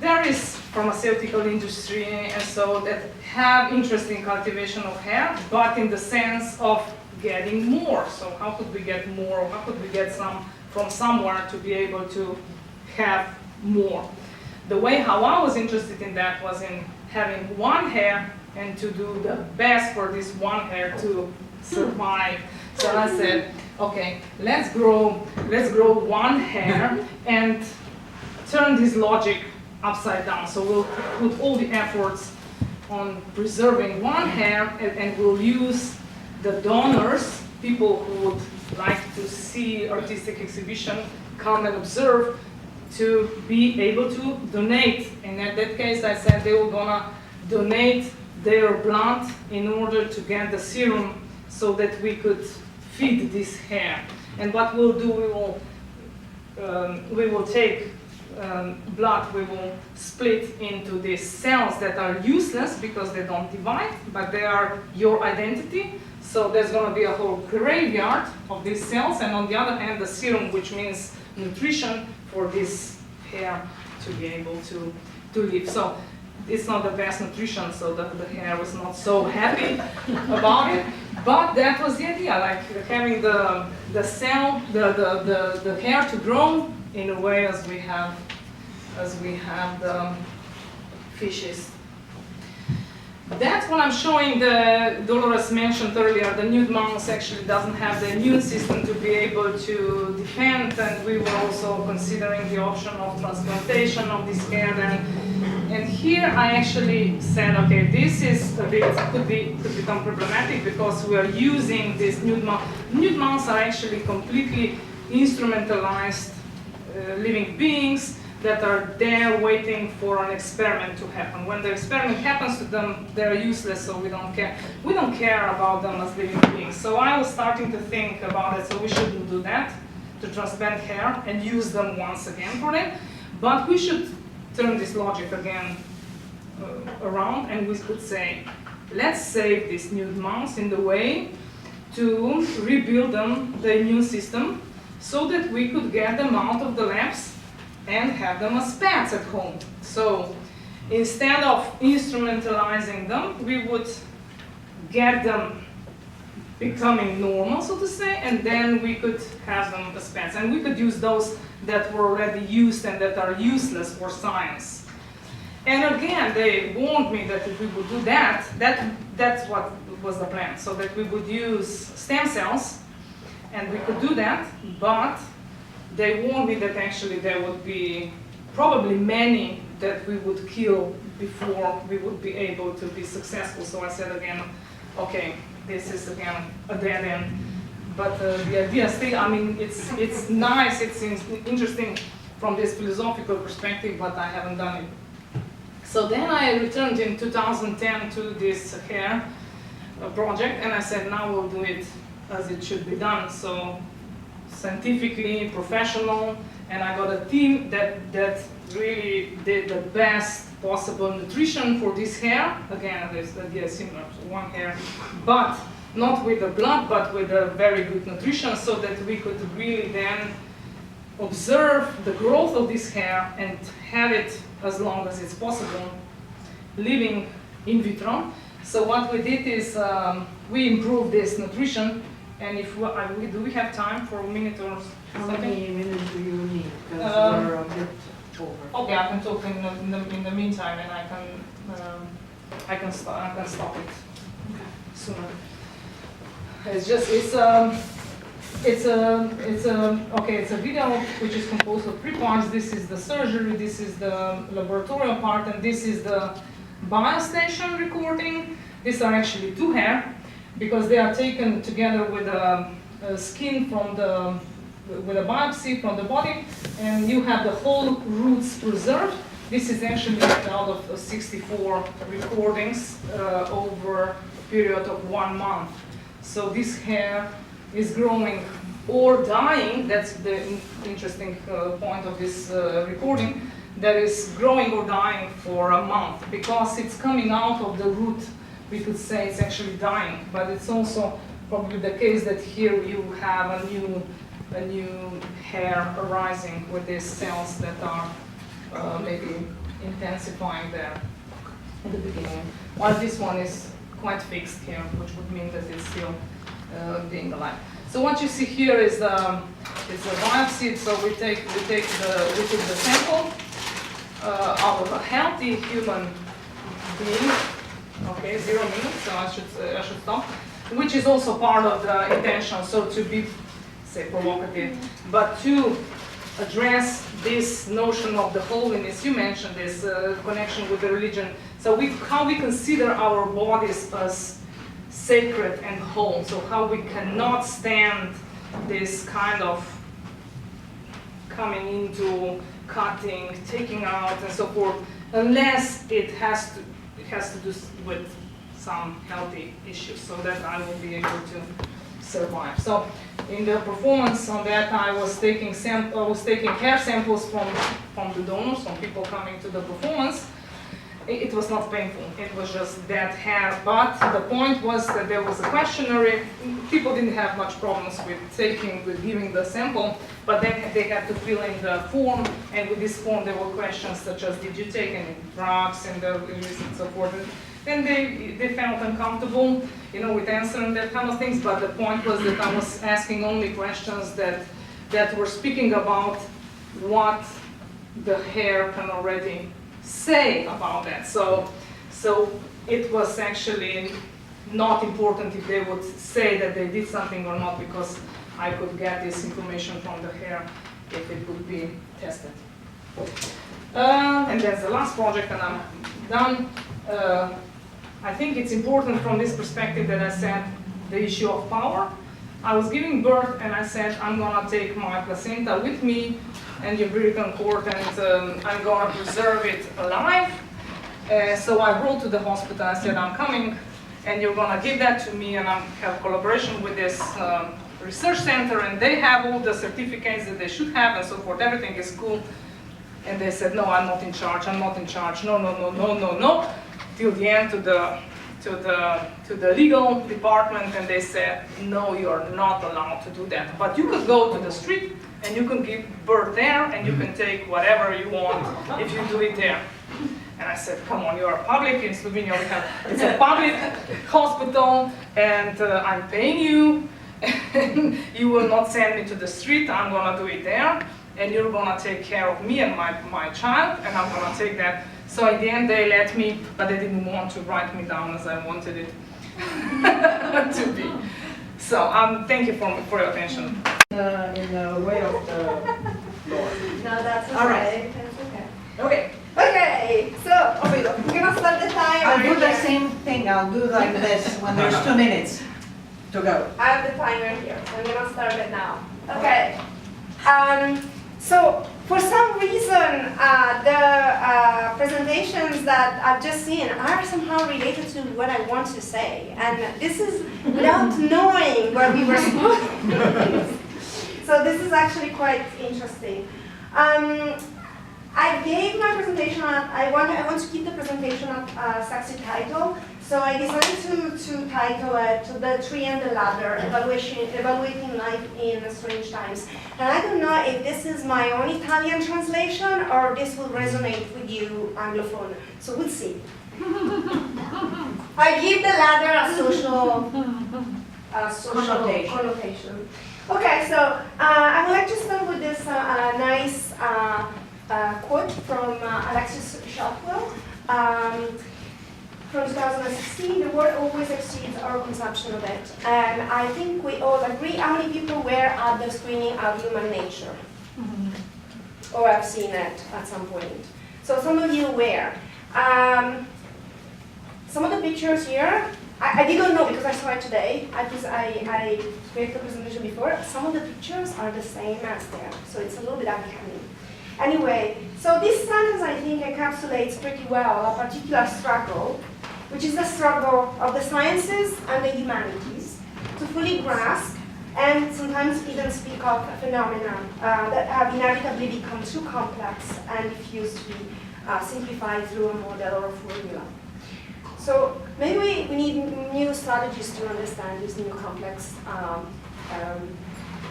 there is pharmaceutical industry and so that have interest in cultivation of hair, but in the sense of getting more. So how could we get more? How could we get some from somewhere to be able to have more? The way how I was interested in that was in having one hair and to do the best for this one hair to survive. So I said, okay, let's grow one hair and turn this logic upside down. So we'll put all the efforts on preserving one hair, and we'll use the donors, people who would like to see artistic exhibition, come and observe, to be able to donate. And in that case, I said they were gonna donate their blood in order to get the serum so that we could feed this hair. And what we'll do, we will take blood, we will split into these cells that are useless because they don't divide, but they are your identity. So there's going to be a whole graveyard of these cells, and on the other hand, the serum, which means nutrition for this hair to be able to live. So it's not the best nutrition, so the hair was not so happy about it. But that was the idea, like having the cell, the hair to grow in a way as we have the fishes. That's what I'm showing. The Dolores mentioned earlier, the nude mouse actually doesn't have the immune system to be able to defend, and we were also considering the option of transplantation of this hair then. And here I actually said, okay, this is a bit, could become problematic because we are using this nude mouse. Nude mouse are actually completely instrumentalized living beings that are there waiting for an experiment to happen. When the experiment happens to them, they're useless, so we don't care. We don't care about them as living beings. So I was starting to think about it, so we shouldn't do that, to transplant hair and use them once again for it. But we should turn this logic again around, and we could say, let's save this nude mouse in the way to rebuild them the immune system so that we could get them out of the labs and have them as pets at home. So instead of instrumentalizing them, we would get them becoming normal, so to say, and then we could have them as pets. And we could use those that were already used and that are useless for science. And again, they warned me that if we would do that, that's what was the plan, so that we would use stem cells, and we could do that, but they warned me that actually there would be probably many that we would kill before we would be able to be successful. So I said again, okay, this is again a dead end. But the idea still, I mean, it's nice, it's interesting from this philosophical perspective, but I haven't done it. So then I returned in 2010 to this hair project, and I said, now we'll do it as it should be done. So scientifically, professional, and I got a team that really did the best possible nutrition for this hair. Again, this idea is similar to one hair, but not with the blood, but with a very good nutrition, so that we could really then observe the growth of this hair and have it as long as it's possible, living in vitro. So what we did is we improved this nutrition. And if do we have time for a minute or something?
How many minutes do you need? Because we're a bit over.
Okay, I can talk in the meantime, and I can stop it sooner. It's a video which is composed of 3 parts. This is the surgery, this is the laboratorial part, and this is the biostation recording. These are actually 2 hair, because they are taken together with skin from with a biopsy from the body, and you have the whole roots preserved. This is actually out of 64 recordings over a period of 1 month. So this hair is growing or dying. That's the interesting point of this recording. That is growing or dying for a month, because it's coming out of the root. We could say it's actually dying, but it's also probably the case that here you have a new hair arising with these cells that are maybe intensifying there at the beginning. While this one is quite fixed here, which would mean that it's still being alive. So what you see here is a biopsy. So we took the sample out of a healthy human being. Okay, 0 minutes, so I should stop. Which is also part of the intention, so to be, say, provocative, but to address this notion of the holiness. You mentioned this connection with the religion. So how we consider our bodies as sacred and whole. So how we cannot stand this kind of coming into, cutting, taking out, and so forth, unless it has to do with some healthy issues, so that I will be able to survive. So in the performance on that, I was taking hair samples from the donors, from people coming to the performance. It was not painful, it was just dead hair, but the point was that there was a questionnaire. People didn't have much problems with giving the sample, but then they had to fill in the form, and with this form there were questions such as, did you take any drugs and so forth. And they felt uncomfortable, with answering that kind of things, but the point was that I was asking only questions that were speaking about what the hair can already say about that. So it was actually not important if they would say that they did something or not, because I could get this information from the hair if it would be tested. And that's the last project, and I'm done. I think it's important from this perspective that I said the issue of power. I was giving birth and I said, I'm gonna take my placenta with me and the umbilical cord, and I'm gonna preserve it alive. So I wrote to the hospital, I said, I'm coming and you're gonna give that to me, and I have collaboration with this research center, and they have all the certificates that they should have and so forth, everything is cool. And they said, no, I'm not in charge, I'm not in charge, no, no, no, no, no, no. Till the end to the legal department, and they said, no, you're not allowed to do that. But you could go to the street and you can give birth there, and you can take whatever you want if you do it there. And I said, come on, you're public in Slovenia, it's a public hospital, and I'm paying you, and you will not send me to the street, I'm gonna do it there, and you're gonna take care of me and my child, and I'm gonna take that. So in the end they let me, but they didn't want to write me down as I wanted it to be. So thank you for your attention.
In the way of the Lord.
No, that's okay.
All right.
That's okay.
Okay.
Okay, so we're gonna start the timer.
I'll do the
here.
same thing. I'll do like this when there's 2 minutes to go.
I have the timer here. I'm gonna start it now. Okay. So for some reason, the presentations that I've just seen are somehow related to what I want to say, and this is without knowing where we were supposed to go. So this is actually quite interesting. I gave my presentation I want to keep the presentation at sexy title, so I decided to title it "The Tree and the Ladder: Evaluating Life in Strange Times." And I don't know if this is my own Italian translation or this will resonate with you Anglophone. So we'll see. I give the ladder a social connotation. Okay, so I would like to start with this nice quote from Alexis Shotwell from 2016. The world always exceeds our consumption of it. And I think we all agree. How many people were at the screening of Human Nature? Or have seen it at some point. So some of you were. Some of the pictures here, I didn't know because I saw it today. I created the presentation before. Some of the pictures are the same as there, so it's a little bit uncanny. Anyway, so this sentence I think encapsulates pretty well a particular struggle, which is the struggle of the sciences and the humanities to fully grasp and sometimes even speak of phenomena that have inevitably become too complex and refuse to be simplified through a model or a formula. So maybe we need new strategies to understand this new complex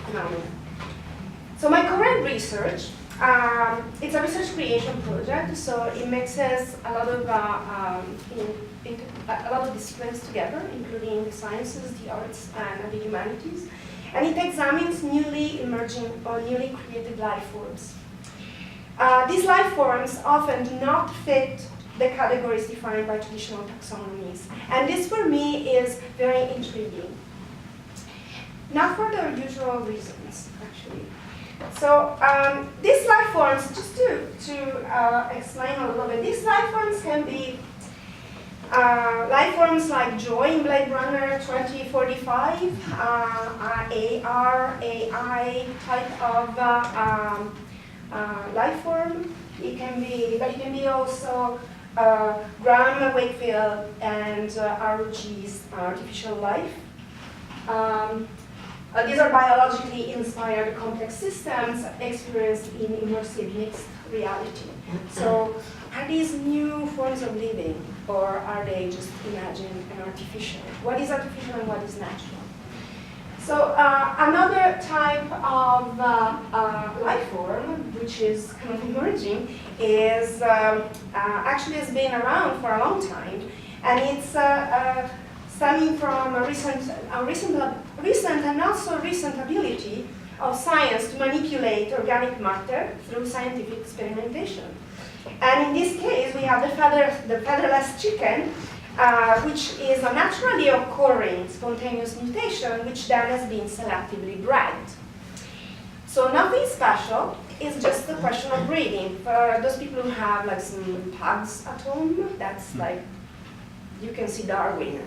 phenomena. So my current research, it's a research creation project, so it mixes a lot of disciplines together, including the sciences, the arts, and the humanities, and it examines newly emerging or newly created life forms. These life forms often do not fit the categories defined by traditional taxonomies, and this for me is very intriguing. Not for the usual reasons, actually. So these life forms, just to explain a little bit, these life forms can be Life forms like Joy in Blade Runner 2045, AR, AI type of life form. It can be, but it can be also Graham Wakefield and ROG's artificial life. These are biologically inspired complex systems experienced in immersive mixed reality. So, are these new forms of living, or are they just imagined and artificial? What is artificial and what is natural? So, another type of life form, which is kind of emerging, is actually has been around for a long time, and it's stemming from a recent and not so recent ability of science to manipulate organic matter through scientific experimentation. And in this case, we have the featherless chicken, which is a naturally occurring spontaneous mutation, which then has been selectively bred. So nothing special, it's just a question of breeding. For those people who have like some pugs at home, that's like, you can see Darwin.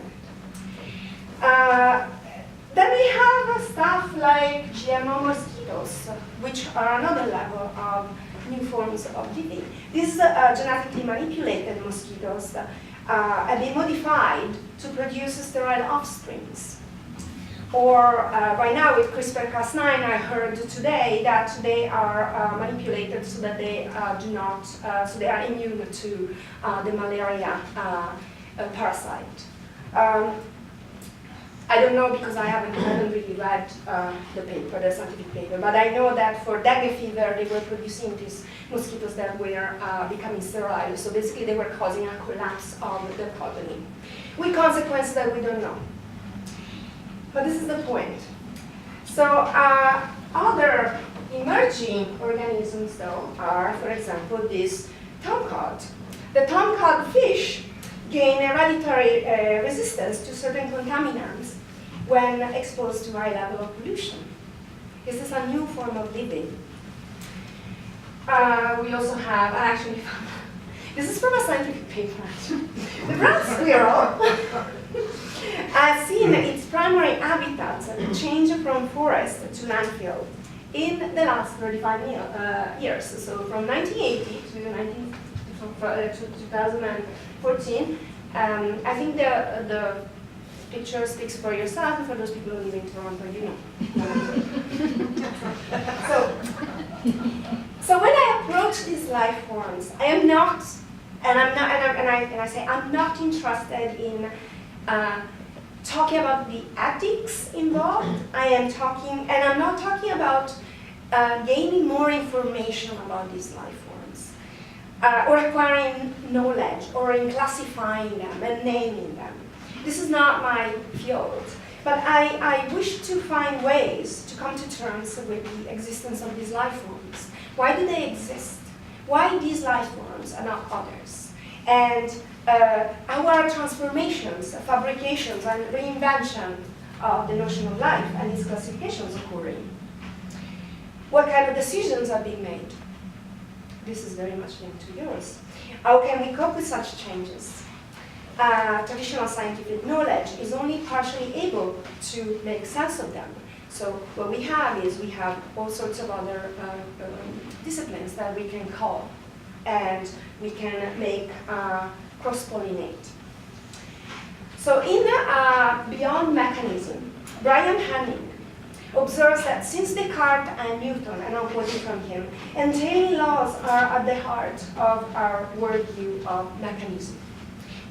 Then we have stuff like GMO mosquitoes, which are another level of new forms of living. These genetically manipulated mosquitoes have been modified to produce sterile offsprings. Or right now with CRISPR-Cas9, I heard today that they are manipulated so that they do not, so they are immune to the malaria parasite. I don't know because I haven't really read the paper, the scientific paper, but I know that for dengue fever they were producing these mosquitoes that were becoming sterile. So basically they were causing a collapse of the colony, with consequences that we don't know. But this is the point. So other emerging organisms though are, for example, this tomcod. The tomcod fish gain hereditary resistance to certain contaminants when exposed to high level of pollution. This is a new form of living. We also have, actually, this is from a scientific paper. The brown squirrel has seen its primary habitat change from forest to landfill in the last 35 years. So from 1980 to 2014. I think the picture speaks for yourself, and for those people who live in Toronto, you know. So when I approach these life forms, I am not, and I say I'm not interested in talking about the ethics involved. I'm not talking about gaining more information about these life forms, or acquiring knowledge, or in classifying them and naming them. This is not my field, but I wish to find ways to come to terms with the existence of these life forms. Why do they exist? Why these life forms and not others? And how are transformations, fabrications, and reinvention of the notion of life and its classifications occurring? What kind of decisions are being made? This is very much linked to yours. How can we cope with such changes? Traditional scientific knowledge is only partially able to make sense of them. So what we have is we have all sorts of other disciplines that we can call, and we can make cross-pollinate. So in Beyond Mechanism, Brian Hanning observes that since Descartes and Newton, and I'm quoting from him, entailing laws are at the heart of our worldview of mechanism.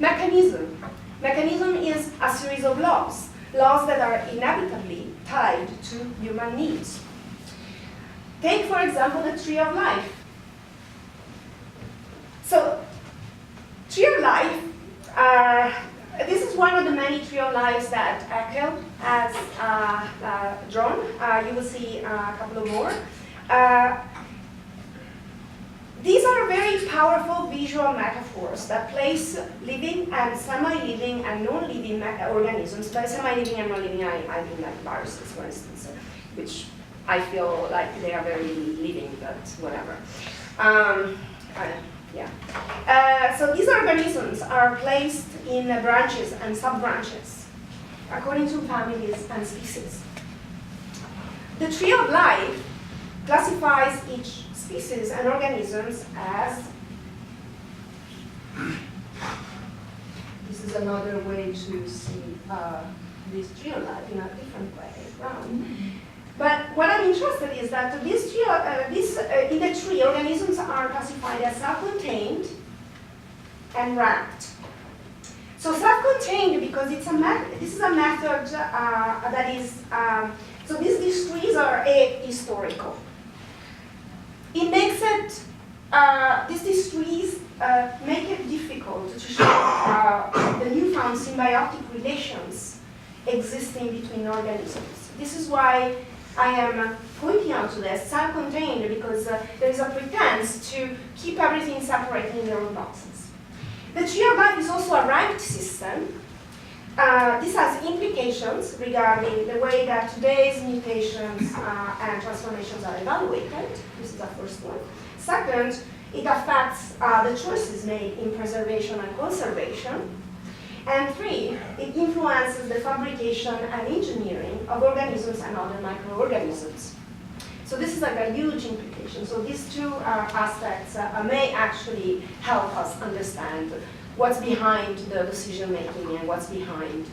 Mechanism is a series of laws that are inevitably tied to human needs. Take, for example, the tree of life. So, tree of life, this is one of the many tree of lives that Haeckel has drawn. You will see a couple of more. These are very powerful visual metaphors that place living and semi-living and non-living organisms. By semi-living and non-living, I mean like viruses, for instance, which I feel like they are very living, but whatever. Yeah. So these organisms are placed in branches and sub-branches according to families and species. The tree of life classifies each species and organisms as, this is another way to see this tree of life in a different way around. But what I'm interested is that this tree, in the tree, organisms are classified as self-contained and ranked. So self-contained because it's this is a method that is, so these trees are ahistorical. It makes it, these trees make it difficult to show the newfound symbiotic relations existing between organisms. This is why I am pointing out to this self-contained because there is a pretense to keep everything separate in their own boxes. The tree of life is also a ranked system. This has implications regarding the way that today's mutations and transformations are evaluated. This is the first one. Second, it affects the choices made in preservation and conservation. And three, it influences the fabrication and engineering of organisms and other microorganisms. So this is like a huge implication. So these two aspects may actually help us understand what's behind the decision making and what's behind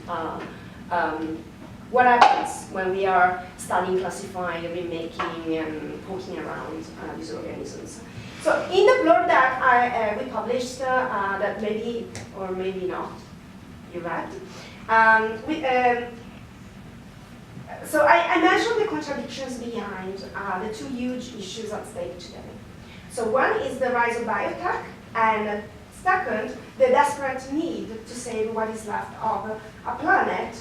what happens when we are studying, classifying, remaking, and poking around these organisms. So in the blurb that we published, that maybe or maybe not, you read. So I mentioned the contradictions behind the two huge issues at stake today. So one is the rise of biotech, and second, the desperate need to save what is left of a planet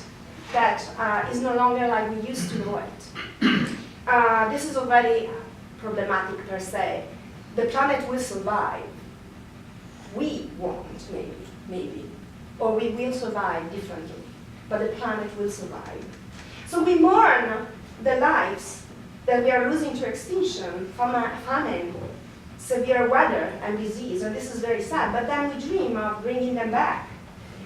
that is no longer like we used to know it. This is already problematic per se. The planet will survive. We won't, maybe. Or we will survive differently, but the planet will survive. So we mourn the lives that we are losing to extinction from famine, severe weather, and disease, and this is very sad, but then we dream of bringing them back.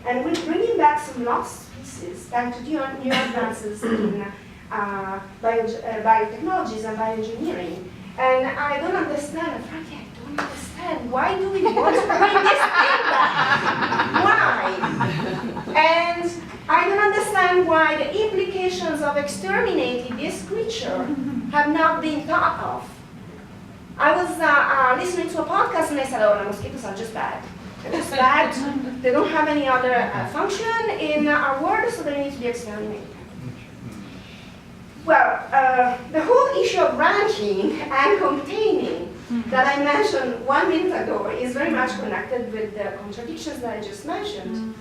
And we're bringing back some lost species thanks to new advances in biotechnologies and bioengineering. And I don't understand, frankly, I don't understand, why do we want to bring this thing back? Why? And I don't understand why the implications of exterminating this creature have not been thought of. I was listening to a podcast and I said, oh, the mosquitoes are just bad. They're just bad. They don't have any other function in our world, so they need to be exterminated. Well, the whole issue of ranking and containing that I mentioned 1 minute ago is very much connected with the contradictions that I just mentioned.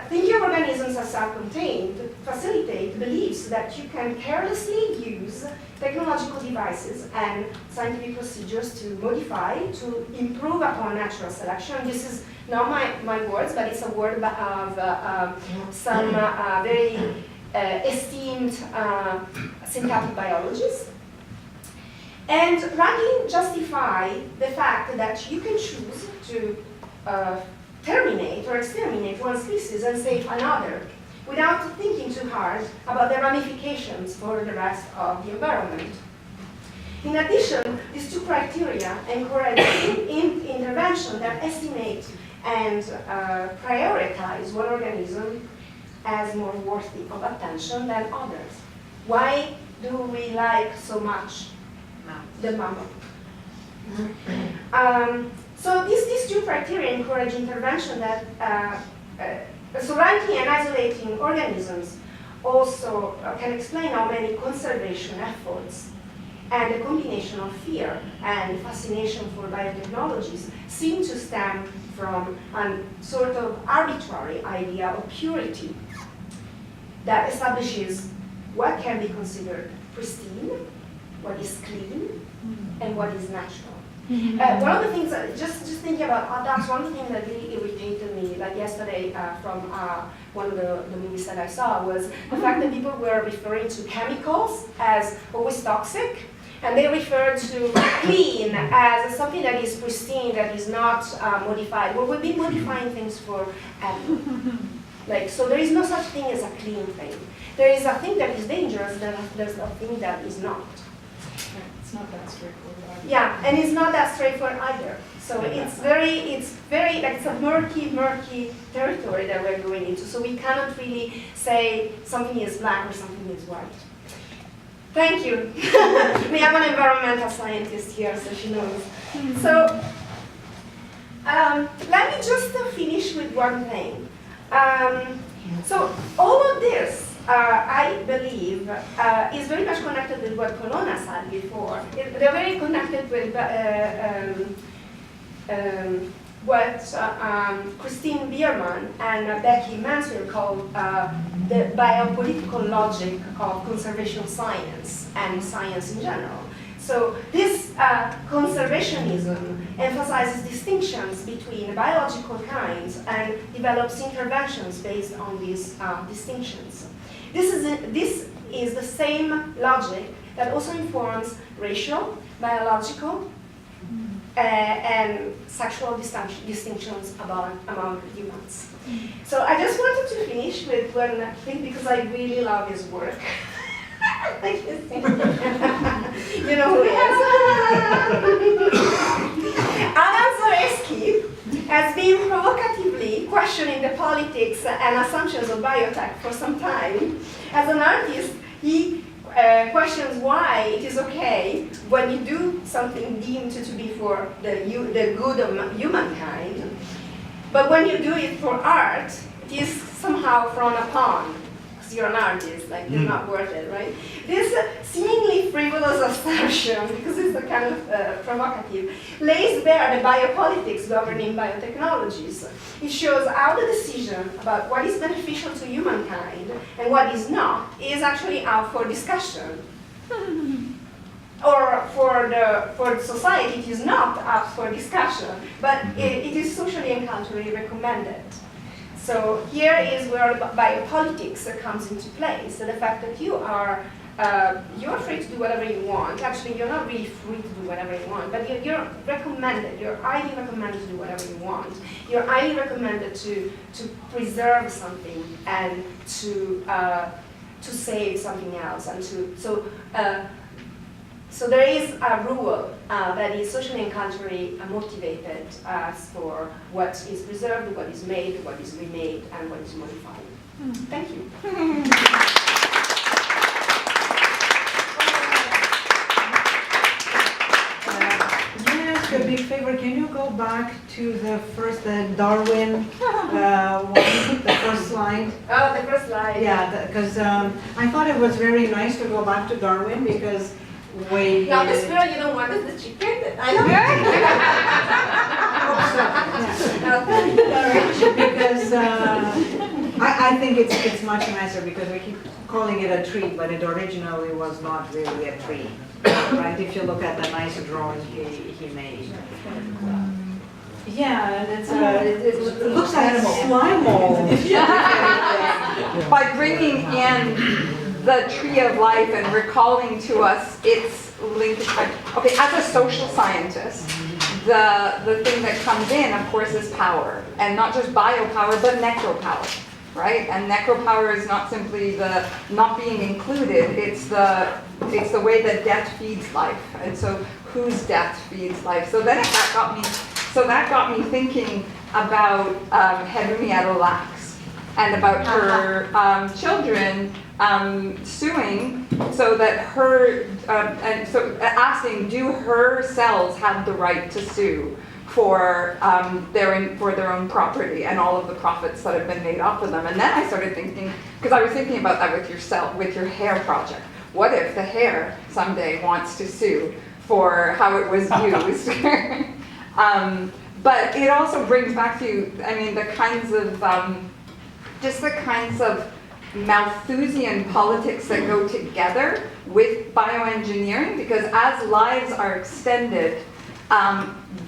Thinking of organisms as self-contained facilitate beliefs that you can carelessly use technological devices and scientific procedures to modify, to improve upon natural selection. This is not my words, but it's a word of some very esteemed synthetic biologists. And ranking justify the fact that you can choose to terminate or exterminate one species and save another without thinking too hard about the ramifications for the rest of the environment. In addition, these two criteria encourage intervention that estimate and prioritize one organism as more worthy of attention than others. Why do we like so much the mammoth? So these two criteria encourage intervention that, so ranking and isolating organisms also can explain how many conservation efforts and the combination of fear and fascination for biotechnologies seem to stem from a sort of arbitrary idea of purity that establishes what can be considered pristine, what is clean, and what is natural. One of the things, just thinking about that's one of the things that really irritated me, like yesterday from one of the movies that I saw, was the fact that people were referring to chemicals as always toxic, And they refer to clean as something that is pristine, that is not modified. We will be modifying things for ever. Like, so there is no such thing as a clean thing. There is a thing that is dangerous, then there's a thing that is not.
It's not that straightforward.
Yeah, and it's not that straightforward either. So it's very, like it's a murky territory that we're going into. So we cannot really say something is black or something is white. Thank you. We have an environmental scientist here, so she knows. So let me just finish with one thing. So all of this, I believe, is very much connected with what Colonna said before. They're very connected with what Christine Biermann and Becky Mansfield call the biopolitical logic of conservation science and science in general. So this conservationism emphasizes distinctions between biological kinds and develops interventions based on these distinctions. This is the same logic that also informs racial, biological, and sexual distinctions among humans. So I just wanted to finish with one thing because I really love his work. You know who he is? Alan Zaleski has been provocatively questioning the politics and assumptions of biotech for some time. As an artist, he questions why it is okay when you do something deemed to be for the good of humankind, but when you do it for art, it is somehow frowned upon. You're an artist, like it's not worth it, right? This seemingly frivolous assertion, because it's a kind of provocative, lays bare the biopolitics governing biotechnologies. It shows how the decision about what is beneficial to humankind and what is not is actually out for discussion. Or for society, it is not up for discussion, but it is socially and culturally recommended. So here is where biopolitics comes into play. So the fact that you're free to do whatever you want. Actually, you're not really free to do whatever you want, but you're recommended. You're highly recommended to do whatever you want. You're highly recommended to preserve something and to save something else and so there is a rule that is socially and culturally motivated as for what is preserved, what is made, what is remade, and what is modified. Thank you.
Can I ask you a big favor? Can you go back to the Darwin one, the first slide?
Oh, the first slide.
Yeah, because I thought it was very nice to go back to Darwin because
Now the squirrel you don't want is the chicken. I know.
Because I think it's much nicer because we keep calling it a tree, but it originally was not really a tree, right? If you look at the nice drawing he made. Yeah, and it looks like a slime mold.
By bringing in the tree of life and recalling to us its linkage. Okay, as a social scientist, the thing that comes in, of course, is power, and not just biopower, but necropower, right? And necropower is not simply the not being included; it's the way that death feeds life, and so whose death feeds life. So then that got me thinking about Henrietta Lacks and about her children. Suing so that and so asking, do her cells have the right to sue for their own property and all of the profits that have been made off of them? And then I started thinking, because I was thinking about that with your hair project. What if the hair someday wants to sue for how it was used? But it also brings back to, I mean, the kinds of Malthusian politics that go together with bioengineering, because as lives are extended,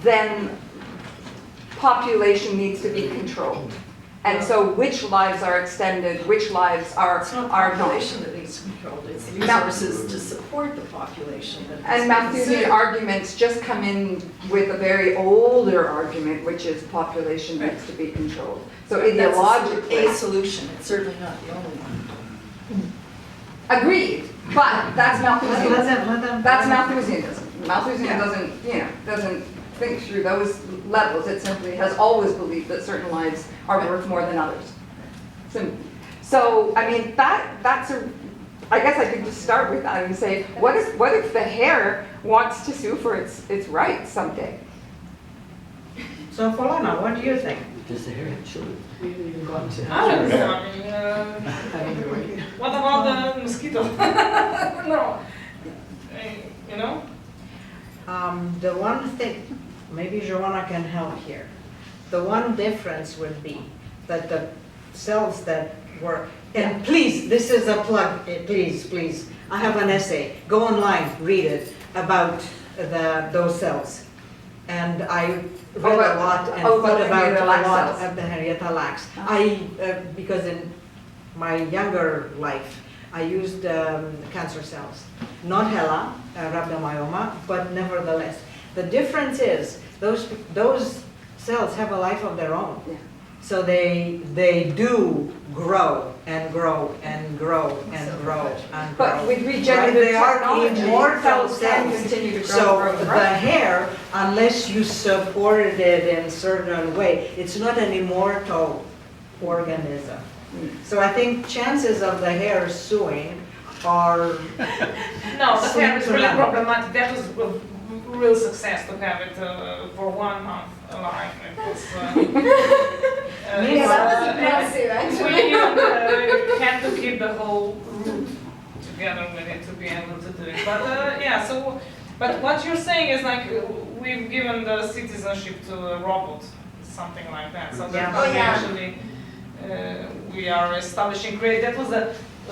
then population needs to be controlled. And so which lives are extended, which lives are not.
Population that is controlled, it's resources to support the population. that
And
is
Malthusian
considered.
arguments just come in with a very older argument, which is population needs to be controlled. So ideologically,
A solution, it's certainly not the only one.
agreed, but that's Malthusian.
Let them.
That's Malthusianism. Malthusian
Yeah.
doesn't think through those levels. It simply has always believed that certain lives are worth more than others. So I mean, that's a, I guess I could just start with that and say, what if the hare wants to sue for its rights someday?
So Polona, what do you think?
Does the hare have children?
I don't know, I mean, what about the mosquito? No, you know?
The one thing, maybe Joana can help here. The one difference would be that the cells that were, and please, this is a plug, please. I have an essay, go online, read it, about those cells. And I read a lot and thought about a lot of the Henrietta Lacks. Because in my younger life, I used cancer cells. Not HeLa, rhabdomyoma, but nevertheless. The difference is, those cells have a life of their own.
Yeah.
So they do grow and grow and grow and grow and grow.
But with
Right?
regenerative
They are
technology,
immortal
cells can
cells.
continue to grow.
So
and grow,
the
right?
hair, unless you supported it in a certain way, it's not an immortal organism. So I think chances of the hair suing are
No, the hair is really
Slim to none.
problematic. That was a real success to have it for 1 month alive. It was,
Yeah, that was impressive, actually.
We even had to keep the whole root together with it to be able to do it. But yeah, so, but what you're saying is like we've given the citizenship to a robot, something like that. So that
Yeah.
we
Oh, yeah.
actually we are establishing that was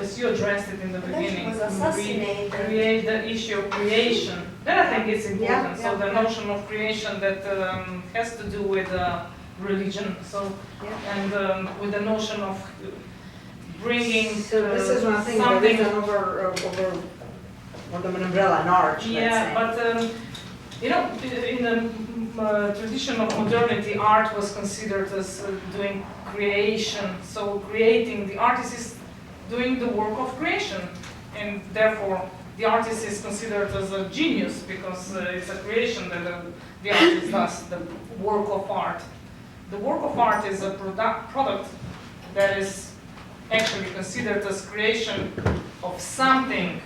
as you addressed it in the beginning.
was assassinated.
Create the issue of creation. That I think is important.
Yeah,
So the
yeah.
notion of creation that has to do with religion. So
Yeah.
and with the notion of bringing
So this is one thing, there
something.
is an over an umbrella, an arch, let's
Yeah,
say.
but you know, in the tradition of modernity, art was considered as doing creation. So creating, the artist is doing the work of creation, and therefore the artist is considered as a genius because it's a creation that the artist does, the work of art. The work of art is a product that is actually considered as creation of something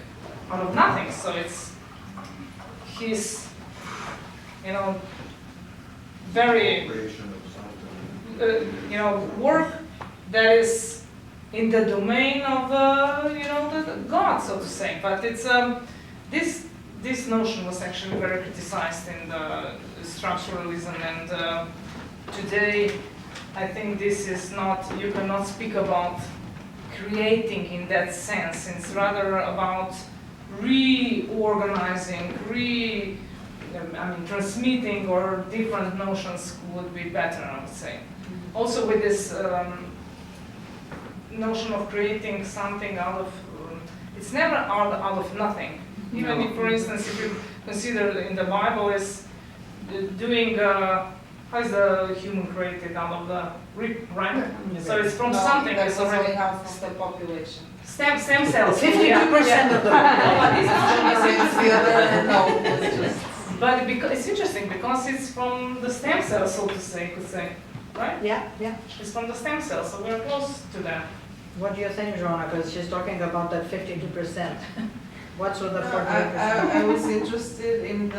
out of nothing. So it's his, you know, very, you know, work that is in the domain of, you know, the God, so to say. But it's this notion was actually very criticized in the structuralism, and today I think this is not, you cannot speak about creating in that sense. It's rather about reorganizing, transmitting, or different notions would be better, I would say. Also with this notion of creating something out of, it's never out of nothing. Even if, for instance, if you consider in the Bible is doing, how is the human created out of the rib, right? So it's from something,
That
it's
was
already
only half of the population.
stem cells.
52% of the
But because it's interesting because it's from the stem cells, so to say, right?
Yeah, yeah.
It's from the stem cells, so we're close to that.
What do you think, Joana? Because she's talking about that 52%. What's with the 48%?
I was interested in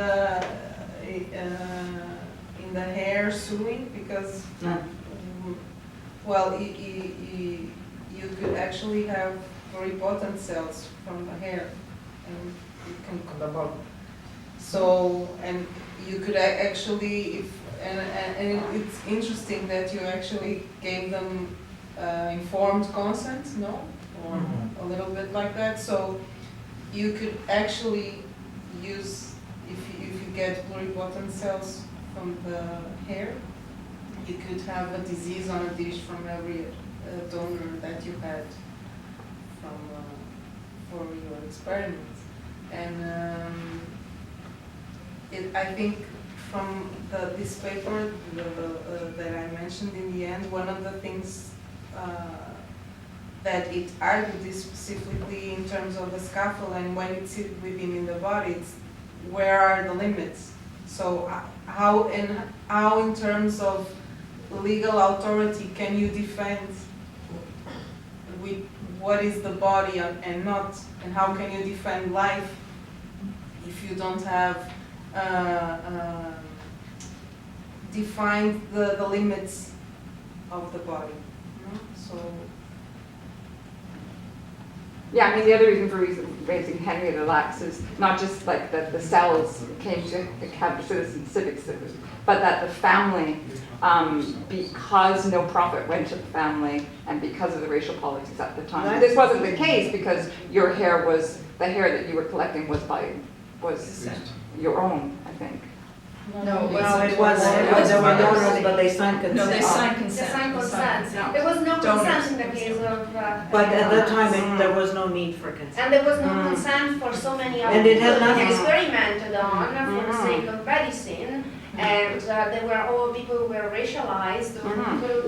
the hair suing because, well, you could actually have pluripotent cells from the hair, and you can so, and you could actually, and it's interesting that you actually gave them informed consent, no? Or a little bit like that. So you could actually use, if you get pluripotent cells from the hair, you could have a disease on a dish from every donor that you had for your experiments. And I think from this paper that I mentioned in the end, one of the things that it argued is specifically in terms of the scaffold, and when it's within in the body, it's where are the limits? So how in terms of legal authority can you defend with what is the body and not, and how can you defend life if you don't have defined the limits of the body? So.
Yeah, I mean, the other reason for raising Henrietta Lacks is not just like that the cells came to have civic citizen, but that the family, because no profit went to the family and because of the racial politics at the time. This wasn't the case because your hair was, the hair that you were collecting was your own, I think.
No, it was, there were donors, but they signed consent.
No, they signed
They
consent.
signed consent.
No.
There was no
Donors.
consent in the case of.
But at that time, there was no need for consent.
And there was no consent for so many other
And it
people
had nothing-
experimented on for the sake of medicine. And there were all people who were racialized, who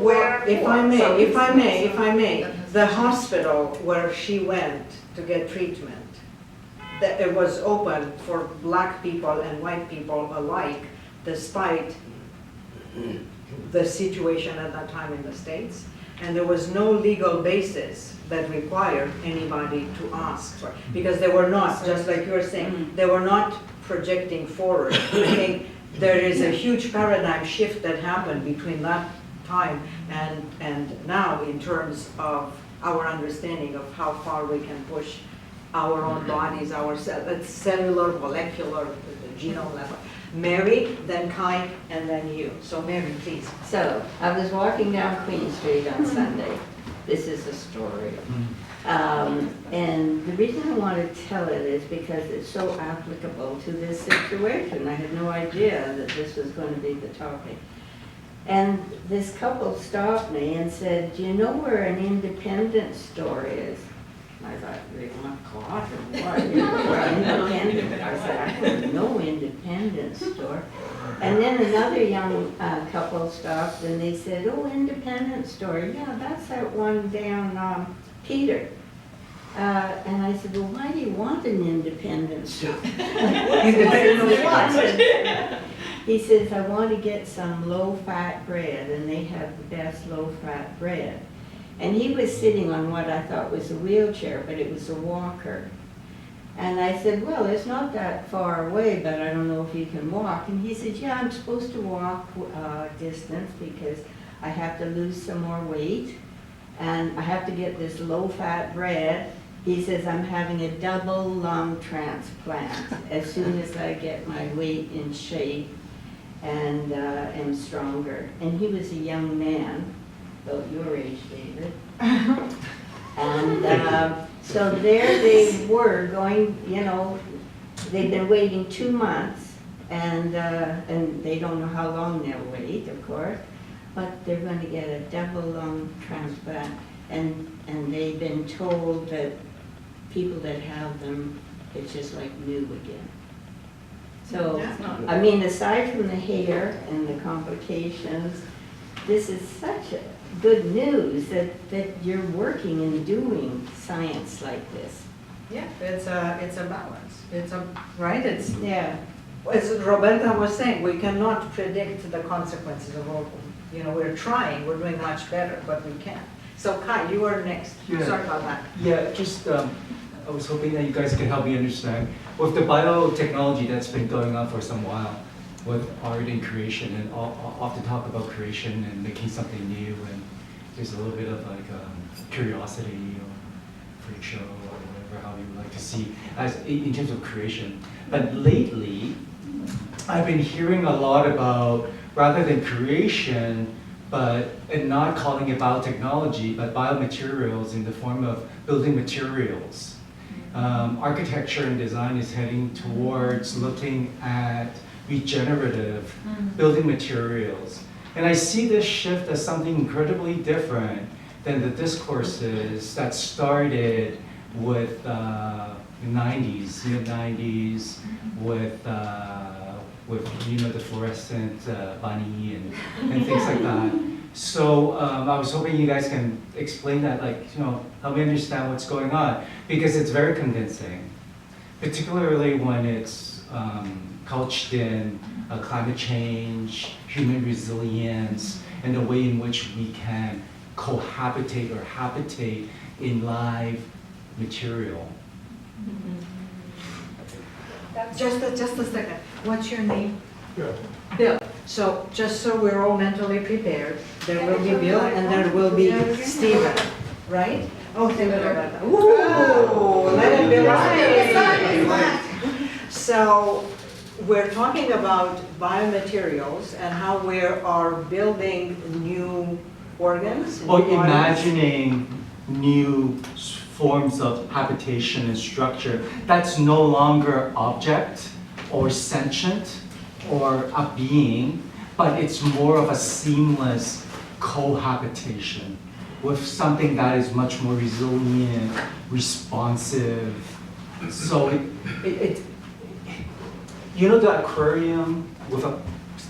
Well,
were
if
poor.
I may, the hospital where she went to get treatment, that it was open for black people and white people alike, despite the situation at that time in the States. And there was no legal basis that required anybody to ask for, because they were not, just like you were saying, they were not projecting forward. I think there is a huge paradigm shift that happened between that time and now in terms of our understanding of how far we can push our own bodies, our cellular, molecular, genome level. Mary, then Kai, and then you. So Mary, please.
So, I was walking down Queen Street on Sunday. This is a story. And the reason I want to tell it is because it's so applicable to this situation. I had no idea that this was going to be the topic. And this couple stopped me and said, "Do you know where an independent store is?" I thought, they want cloth or what? Independent. I said, I don't know independent store. And then another young couple stopped and they said, "Oh, independent store. Yeah, that's that one down Peter." And I said, "Well, why do you want an independent store?"
Independent of what?
He says, "I want to get some low-fat bread, and they have the best low-fat bread." And he was sitting on what I thought was a wheelchair, but it was a walker. And I said, "Well, it's not that far away, but I don't know if you can walk." And he said, "Yeah, I'm supposed to walk distance because I have to lose some more weight, and I have to get this low-fat bread." He says, "I'm having a double lung transplant as soon as I get my weight in shape and am stronger." And he was a young man, about your age, David. And so there they were going, you know, they've been waiting 2 months, and they don't know how long they'll wait, of course, but they're going to get a double lung transplant, and they've been told that people that have them, it's just like new again. So, I mean, aside from the hair and the complications, this is such a good news that you're working and doing science like this.
Yeah, it's a balance. Right?
Yeah.
As Roberta was saying, we cannot predict the consequences of all. You know, we're trying. We're doing much better, but we can't. So Kai, you are next.
Yeah.
Sorry about that.
Yeah, just I was hoping that you guys can help me understand with the biotechnology that's been going on for some while, with art and creation, and often talk about creation and making something new, and there's a little bit of like curiosity or freak show or whatever, how you would like to see as in terms of creation. But lately, I've been hearing a lot about rather than creation, and not calling it biotechnology, but biomaterials in the form of building materials. Architecture and design is heading towards looking at regenerative building materials. And I see this shift as something incredibly different than the discourses that started with 90s, mid-90s, with the fluorescent bunny and things like that. So I was hoping you guys can explain that, help me understand what's going on, because it's very convincing, particularly when it's couched in climate change, human resilience, and the way in which we can cohabitate or habitate in live material.
Just a second. What's your name?
Bill.
Bill. So just so we're all mentally prepared, there will be Bill and there will be Stephen, right? Oh, thank you. Ooh, let it be right. So we're talking about biomaterials and how we are building new organs.
Or
new bodies.
imagining new forms of habitation and structure that's no longer object or sentient or a being, but it's more of a seamless cohabitation with something that is much more resilient, responsive. So the aquarium with a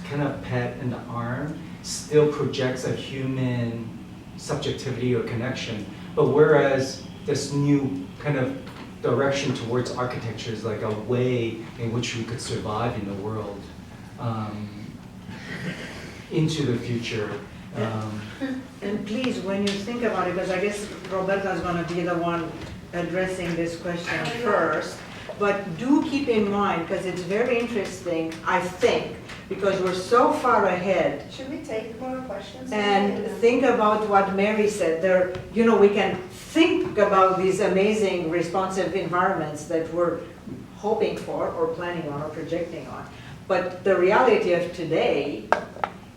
kind of pet in the arm still projects a human subjectivity or connection, but whereas this new kind of direction towards architecture is like a way in which we could survive in the world into the future.
And please, when you think about it, because I guess Roberta's going to be the one addressing this question first, but do keep in mind, because it's very interesting, I think, because we're so far ahead.
Should we take more questions?
And think about what Mary said. There, we can think about these amazing responsive environments that we're hoping for or planning on or projecting on. But the reality of today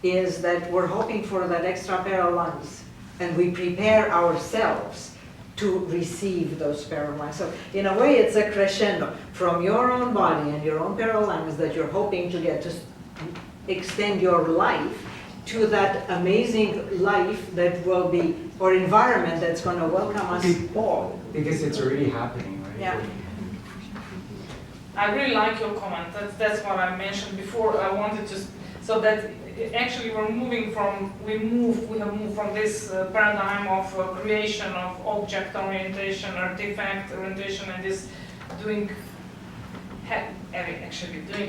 is that we're hoping for that extra pair of lungs, and we prepare ourselves to receive those pair of lungs. So in a way, it's a crescendo from your own body and your own pair of lungs that you're hoping to get to extend your life to that amazing life that will be, or environment that's going to welcome us all.
Because it's already happening, right?
Yeah.
I really like your comment. That's what I mentioned before. I wanted to, so that actually we have moved from this paradigm of creation of object orientation, artifact orientation, and this doing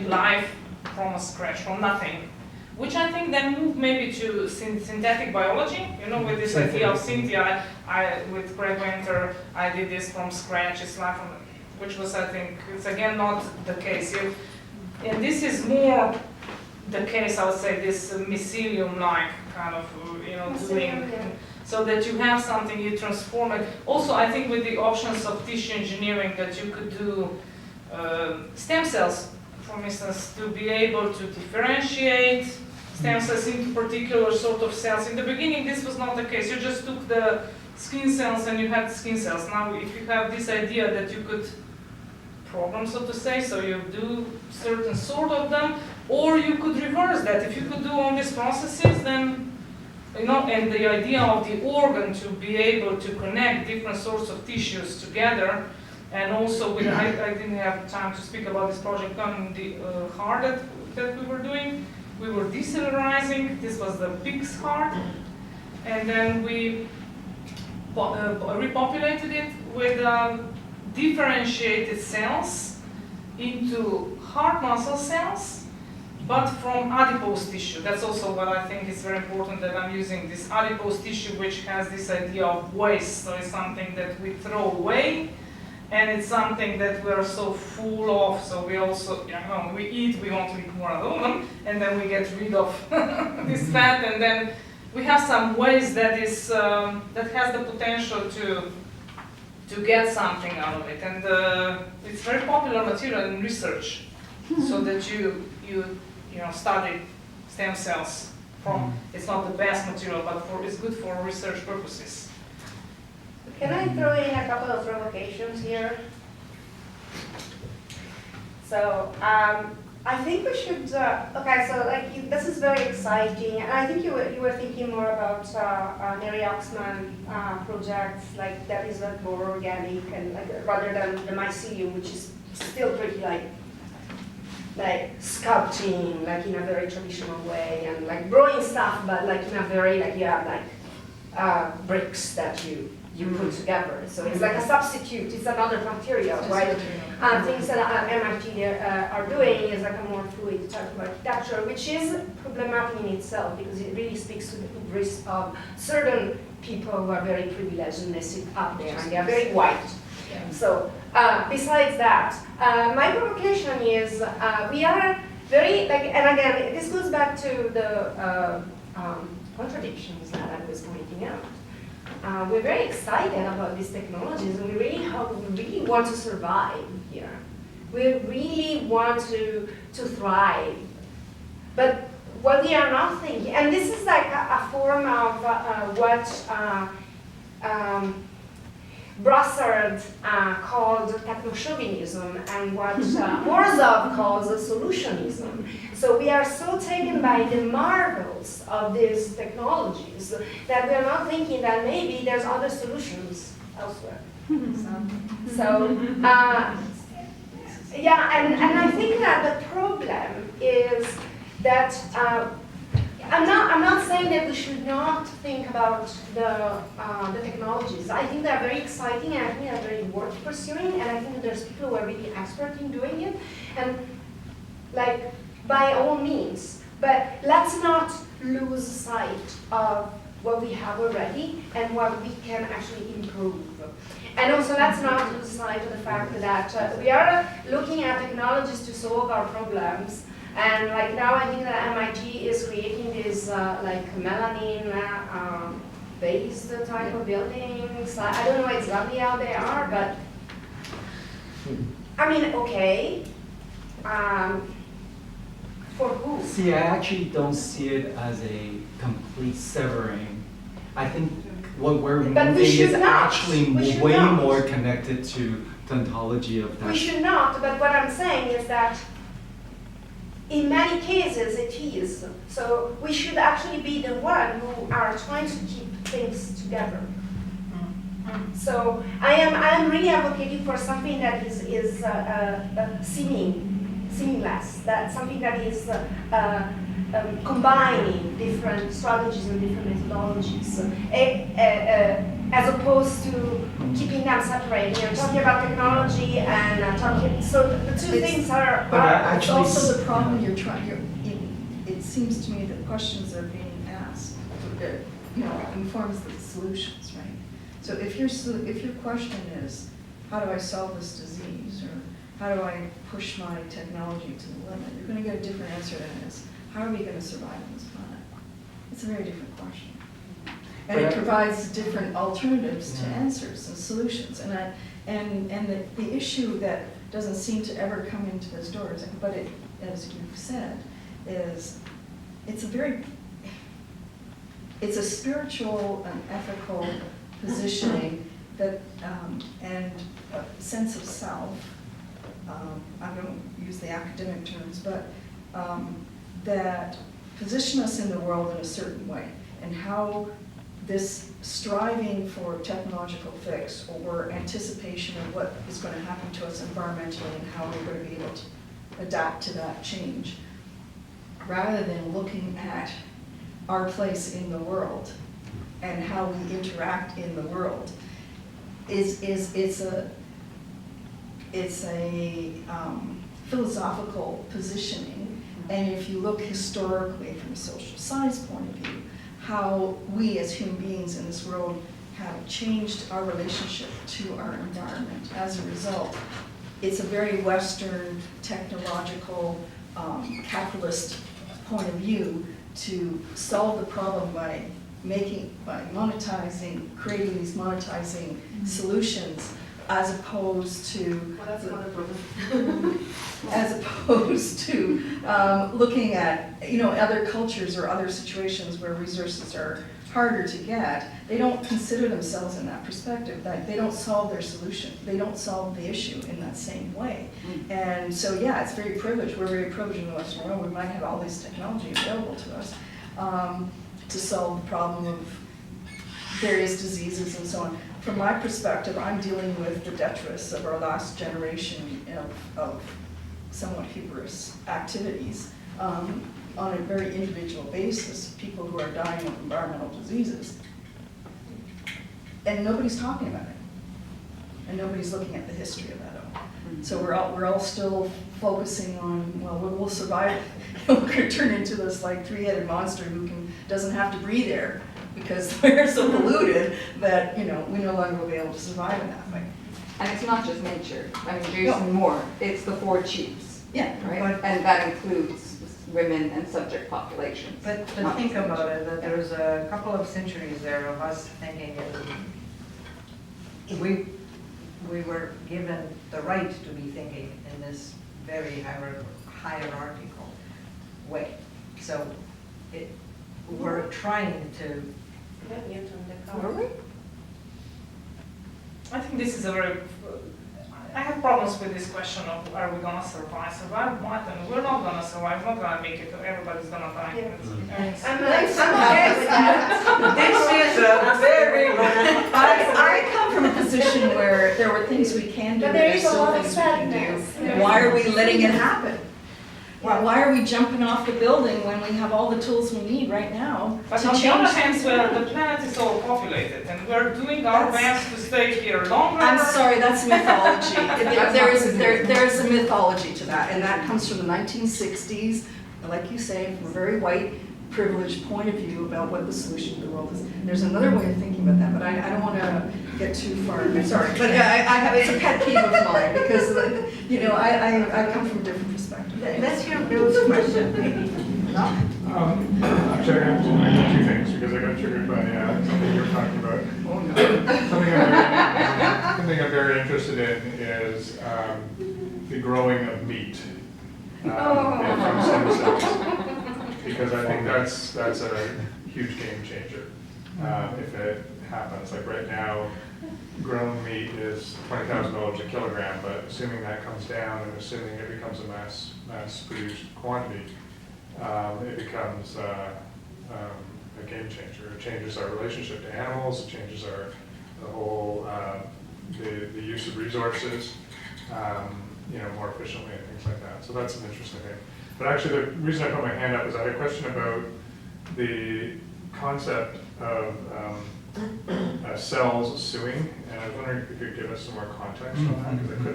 life from scratch, from nothing, which I think then moved maybe to synthetic biology, with this idea of synthia. With Greg Winter, I did this from scratch, it's life from, which was, I think, it's again not the case. And this is more the case, I would say, this mycelium-like kind of, doing, so that you have something, you transform it. Also, I think with the options of tissue engineering that you could do stem cells, for instance, to be able to differentiate stem cells into particular sort of cells. In the beginning, this was not the case. You just took the skin cells and you had skin cells. Now, if you have this idea that you could program, so to say, so you do certain sort of them, or you could reverse that. If you could do all these processes, then, and the idea of the organ to be able to connect different sorts of tissues together. And also, I didn't have time to speak about this project on the heart that we were doing. We were decellularizing. This was the pig's heart. And then we repopulated it with differentiated cells into heart muscle cells, but from adipose tissue. That's also what I think is very important, that I'm using this adipose tissue, which has this idea of waste. So it's something that we throw away. And it's something that we're so full of, so we also, we eat, we want to eat more of them, and then we get rid of this fat, and then we have some waste that is that has the potential to get something out of it, and it's very popular material in research, so that you study stem cells from. It's not the best material, but it's good for research purposes.
Can I throw in a couple of provocations here? So, I think we should, okay, so like this is very exciting, and I think you were thinking more about Mary Oxman projects, like that is like more organic and like rather than the mycelium, which is still pretty like sculpting, like in a very traditional way, and like growing stuff, but like in a very like you have like bricks that you put together. So it's like a substitute. It's another material, right? Things that MIT are doing is like a more fluid type of architecture, which is problematic in itself because it really speaks to the risk of certain people who are very privileged and they sit up there and they are very white. So besides that, my provocation is we are very, like, and again, this goes back to the contradictions that I was pointing out. We're very excited about these technologies, and we really want to survive here. We really want to thrive. But what we are not thinking, and this is like a form of what Brassard called techno-chauvinism and what Morozov calls solutionism. So we are so taken by the marvels of these technologies that we are not thinking that maybe there's other solutions elsewhere. Yeah, and I think that the problem is that I'm not saying that we should not think about the technologies. I think they're very exciting, and I think they're very worth pursuing, and I think that there's people who are really expert in doing it, and like by all means. But let's not lose sight of what we have already and what we can actually improve. And also let's not lose sight of the fact that we are looking at technologies to solve our problems. And like now I think that MIT is creating these like melanin based type of buildings. I don't know exactly how they are, but I mean, okay. For who?
See, I actually don't see it as a complete severing. I think what we're moving is actually way more connected to the ontology of that.
We should not, but what I'm saying is that in many cases it is. So we should actually be the one who are trying to keep things together. So I am really advocating for something that is seamless, that something that is combining different strategies and different methodologies, as opposed to keeping them separated. You're talking about technology and talking. So the two things are.
It's also the problem you're trying. It seems to me that questions that are being asked, informs the solutions, right? So if your question is, how do I solve this disease, or how do I push my technology to the limit, you're going to get a different answer than this. How are we going to survive on this planet? It's a very different question. And it provides different alternatives to answers and solutions. And the issue that doesn't seem to ever come into those doors, but it, as you've said, is it's a spiritual and ethical positioning that and a sense of self. I don't use the academic terms, but that position us in the world in a certain way, and how this striving for technological fix or anticipation of what is going to happen to us environmentally and how we're going to be able to adapt to that change, rather than looking at our place in the world and how we interact in the world, it's a philosophical positioning. And if you look historically from a social science point of view, how we as human beings in this world have changed our relationship to our environment as a result, it's a very Western, technological, capitalist point of view to solve the problem by monetizing, creating these monetizing solutions as opposed to
Well, that's another problem.
as opposed to looking at, other cultures or other situations where resources are harder to get. They don't consider themselves in that perspective, that they don't solve their solution. They don't solve the issue in that same way. And so, yeah, it's very privileged. We're very privileged in the Western world. We might have all this technology available to us to solve the problem of various diseases and so on. From my perspective, I'm dealing with the detritus of our last generation of somewhat hubris activities on a very individual basis, people who are dying of environmental diseases. And nobody's talking about it. And nobody's looking at the history of that all. So we're all still focusing on, well, we'll survive. We're going to turn into this like three-headed monster who doesn't have to breathe air because we're so polluted that, we no longer will be able to survive in that way.
And it's not just nature. I mean, Jason Moore, it's the 4 chiefs,
Yeah,
right? And that includes women and subject populations.
But think about it, that there's a couple of centuries there of us thinking we were given the right to be thinking in this very hierarchical way. So we're trying to.
Really?
I think this is a very, I have problems with this question of are we gonna survive? Survive what? And we're not gonna survive, not gonna make it, everybody's gonna die.
I'm okay with that.
This is a very.
I come from a position where there were things we can do,
But
but
there
there's
is a
still
lot of
things we can
sadness.
do. Why are we letting it happen? Why are we jumping off the building when we have all the tools we need right now
But
to
on the other
change?
hand, the planet is overpopulated and we're doing our best to stay here longer.
I'm sorry, that's mythology. There's a mythology to that, and that comes from the 1960s, and like you say, from a very white, privileged point of view about what the solution to the world is. There's another way of thinking about that, but I don't want to get too far. I'm sorry, but it's a pet peeve of mine because I come from a different perspective.
Let's hear Bill's question, maybe. No?
Actually, I got 2 things because I got triggered by something you were talking about.
Oh, no.
Something I'm very interested in is the growing of meat from stem cells. Because I think that's a huge game changer if it happens. Like right now, grown meat is $20,000 a kilogram, but assuming that comes down and assuming it becomes a mass-produced quantity, it becomes a game changer. It changes our relationship to animals. It changes the whole the use of resources, more efficiently and things like that. So that's an interesting thing. But actually, the reason I put my hand up is I had a question about the concept of cells suing, and I was wondering if you could give us some more context on that because I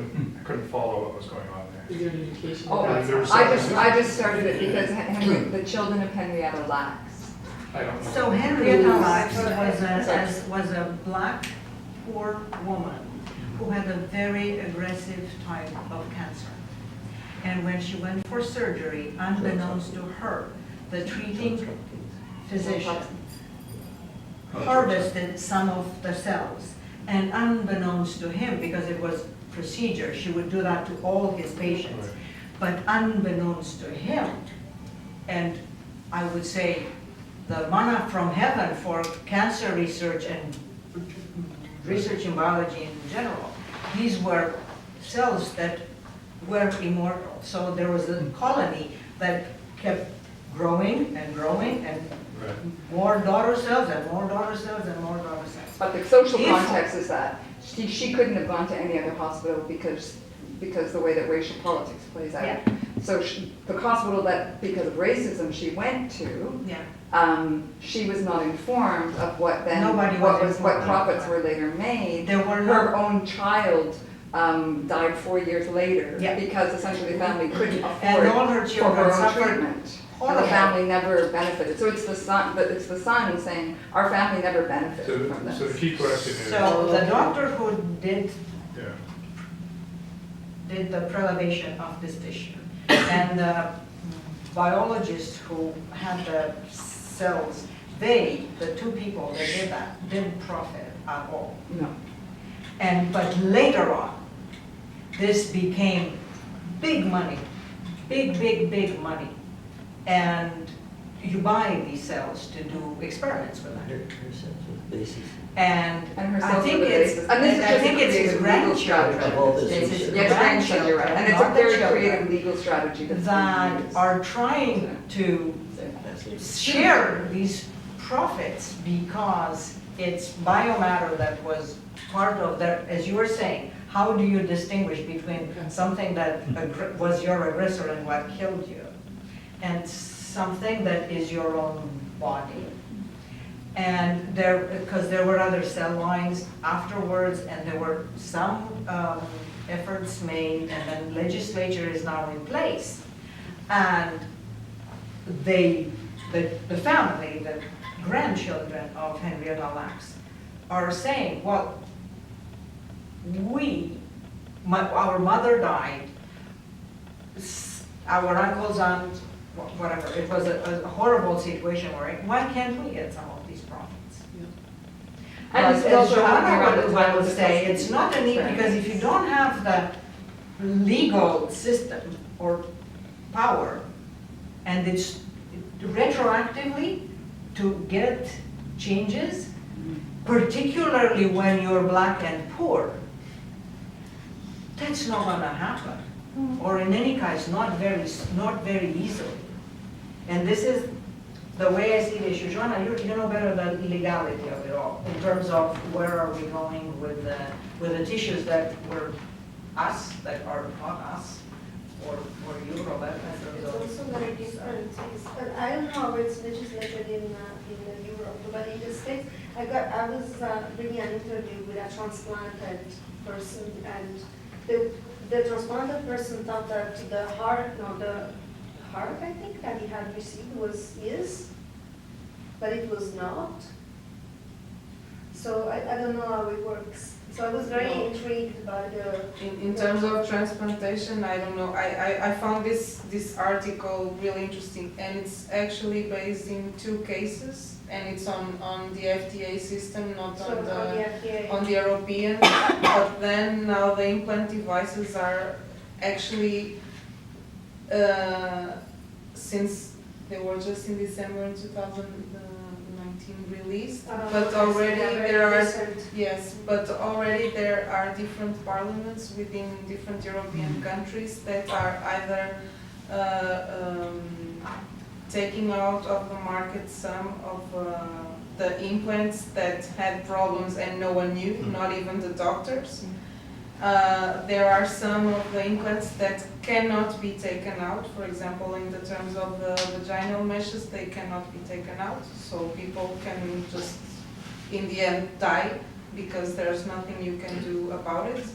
couldn't follow what was going on there.
Is there an indication?
Oh, I just started it because the children of Henrietta Lacks.
I don't know.
So Henrietta Lacks was a black, poor woman who had a very aggressive type of cancer. And when she went for surgery, unbeknownst to her, the treating physician harvested some of the cells. And unbeknownst to him, because it was procedure, she would do that to all his patients. But unbeknownst to him, and I would say the manna from heaven for cancer research and research in biology in general, these were cells that were immortal. So there was a colony that kept growing and growing and more daughter cells and more daughter cells and more daughter cells.
But the social context is that she couldn't have gone to any other hospital because the way that racial politics plays out.
Yeah.
So the hospital that, because of racism, she went to, she was not informed of what profits were later made.
There were
her own child died 4 years later because essentially the family couldn't afford
all her children
for her own
suffered
treatment. And the family never benefited. So it's the son saying our family never benefited from this.
So the key question is.
So the doctor who did the prelevation of this tissue and the biologist who had the cells, the two people that did that, didn't profit at all.
No.
But later on, this became big money, big money. And you buy these cells to do experiments with them. And
And her
I
cells
think
are the
it's,
basis. And this is
I
just
think
a
it's his
creative legal strategy.
grandchildren. It's his
Yes, grandchildren, you're right. And it's a
not the
very
children,
creative legal strategy that's
that
being used.
are trying to share these profits because it's biomatter that was part of that, as you were saying, how do you distinguish between something that was your aggressor and what killed you, and something that is your own body? And because there were other cell lines afterwards, and there were some efforts made, and then legislature is now in place. And the family, the grandchildren of Henrietta Lacks are saying, well, our mother died, our uncles, aunts, whatever, it was a horrible situation, right? Why can't we get some of these profits?
And
But
this is
as
also happening around the
Joana
time
would
of the
say, it's not a need, because if you don't have the legal system or power, and it's retroactively to get changes, particularly when you're black and poor, that's not gonna happen. Or in any case, not very easily. And this is the way I see the issue. Joana, you know better the legality of it all, in terms of where are we going with the tissues that were us, that are not us, or you, Roberta.
It's also very different. I don't know how it's legislated in Europe, but in the States, I was doing an interview with a transplanted person, and the transplanted person thought that the heart, I think, that he had received was his, but it was not. So I don't know how it works. So I was very intrigued by the...
In terms of transplantation, I don't know. I found this article really interesting, and it's actually based in 2 cases, and it's on the FDA system, not on the European. But then now the implant devices are actually, since they were just in December 2019 released, but already there are there are different parliaments within different European countries that are either taking out of the market some of the implants that had problems and no one knew, not even the doctors. There are some of the implants that cannot be taken out. For example, in the terms of the vaginal meshes, they cannot be taken out. So people can just, in the end, die because there's nothing you can do about it.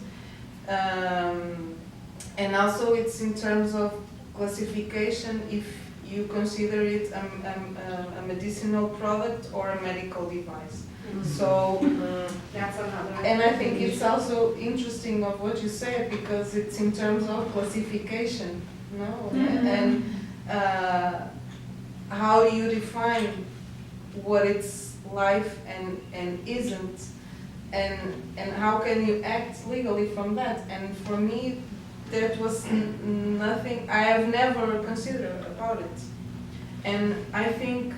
And also it's in terms of classification, if you consider it a medicinal product or a medical device. So,
That's another.
and I think it's also interesting of what you said, because it's in terms of classification, no? And how do you define what it's life and isn't, and how can you act legally from that? And for me, that was nothing I have never considered about it. And I think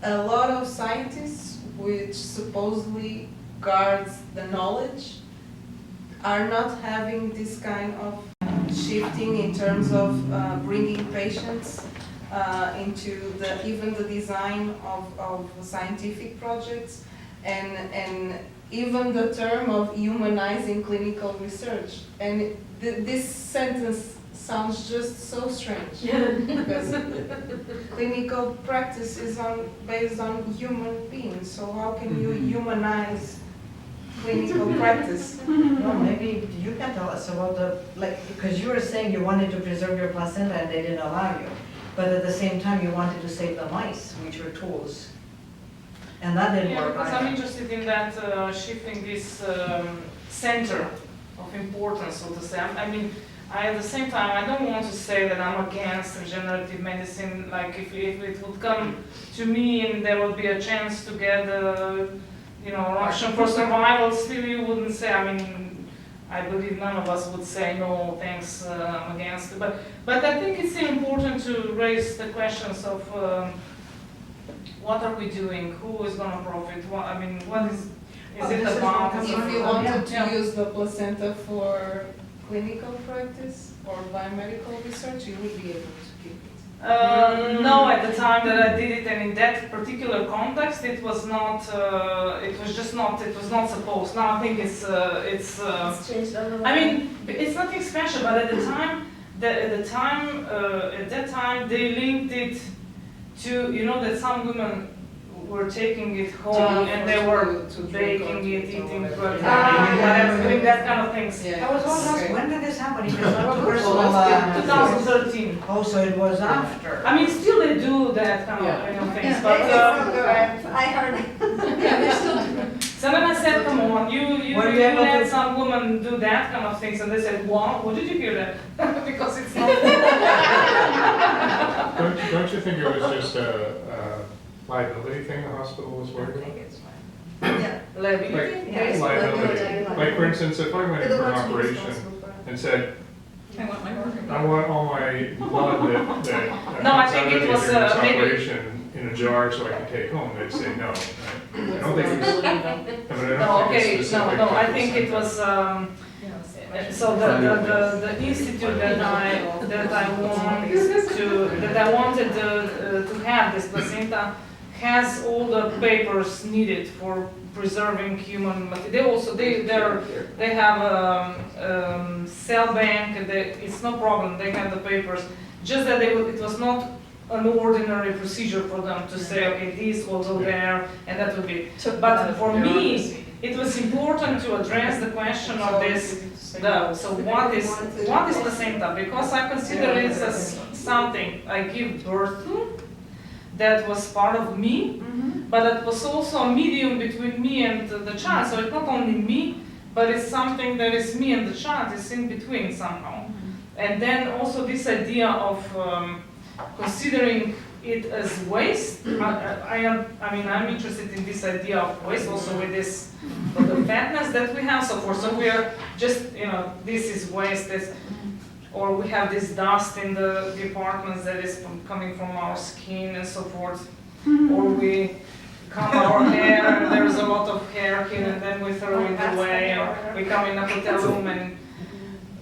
a lot of scientists, which supposedly guards the knowledge, are not having this kind of shifting in terms of bringing patients into even the design of scientific projects, and even the term of humanizing clinical research. And this sentence sounds just so strange, because clinical practice is based on human beings, so how can you humanize clinical practice?
Well, maybe you can tell us about because you were saying you wanted to preserve your placenta and they didn't allow you, but at the same time you wanted to save the mice, which were tools. And that didn't work
because I'm
either.
interested in that shifting this center of importance, so to say. I mean, at the same time, I don't want to say that I'm against regenerative medicine. Like if it would come to me and there would be a chance to get an option for survival, still you wouldn't say, I mean, I believe none of us would say, no, thanks, I'm against it. But I think it's important to raise the questions of what are we doing, who is going to profit, what is it about?
If you wanted to use the placenta for clinical practice or biomedical research, you would be able to keep it.
No, at the time that I did it, and in that particular context, it was not. It was not supposed. Now I think it's
changed a little.
I mean, it's nothing special, but at the time, at that time, they linked it to that some women were taking it home and they were baking it, eating it, whatever, doing that kind of things.
I was always asked, when did this happen? It was not personal.
2013.
Oh, so it was after.
I mean, still they do that kind of things, but.
I heard it.
So then I said, come on, you
Were you able
let
to-
some women do that kind of things, and they said, wow, what did you hear that? Because it's not.
Don't you think it was just a liability thing the hospital was worried about?
Yeah.
Liability?
Like liability. Like for instance, if I went in for an operation and said,
I want my work.
I want all my blood that
No, I think it was,
during this
maybe-
operation in a jar so I can take home, they'd say no. Right? I don't think it was, I mean, I don't
No,
think
okay,
it's
no,
specific
no,
to
I
the
think it
center.
was, so the institute that I wanted to have this placenta has all the papers needed for preserving human material. They have a cell bank, and it's no problem, they have the papers. Just that it was not an ordinary procedure for them to say, okay, this will go there, and that would be. But for me, it was important to address the question of this. So what is placenta? Because I consider it as something I give birth to that was part of me, but it was also a medium between me and the child. So it's not only me, but it's something that is me and the child. It's in between somehow. And then also this idea of considering it as waste. I'm interested in this idea of waste also with this, with the fatness that we have, so forth. So we are just, this is waste, or we have this dust in the departments that is coming from our skin and so forth. Or we comb our hair and there's a lot of hair here and then we throw it away, or we come in a hotel room and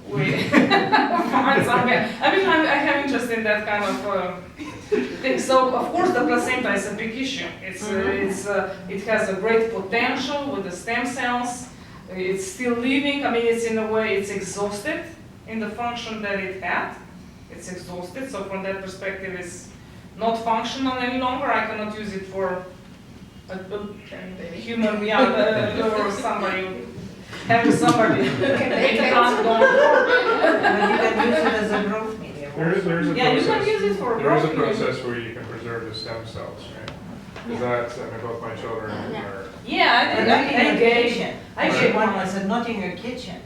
we find some hair. I mean, I have interest in that kind of thing. So, of course, the placenta is a big issue. It has a great potential with the stem cells. It's still living. I mean, it's in a way, it's exhausted in the function that it had. It's exhausted, so from that perspective, it's not functional any longer. I cannot use it for a human, or somebody, having somebody in the plant going
But you can use it as a growth medium.
There's a
Yeah, you
process.
can use it for
There is a
growth medium.
process where you can preserve the stem cells, right? Because that's, I mean, both my children are,
Yeah,
But not in
I
your
gave.
kitchen.
I
Actually,
gave
one
one.
I said, not in your kitchen.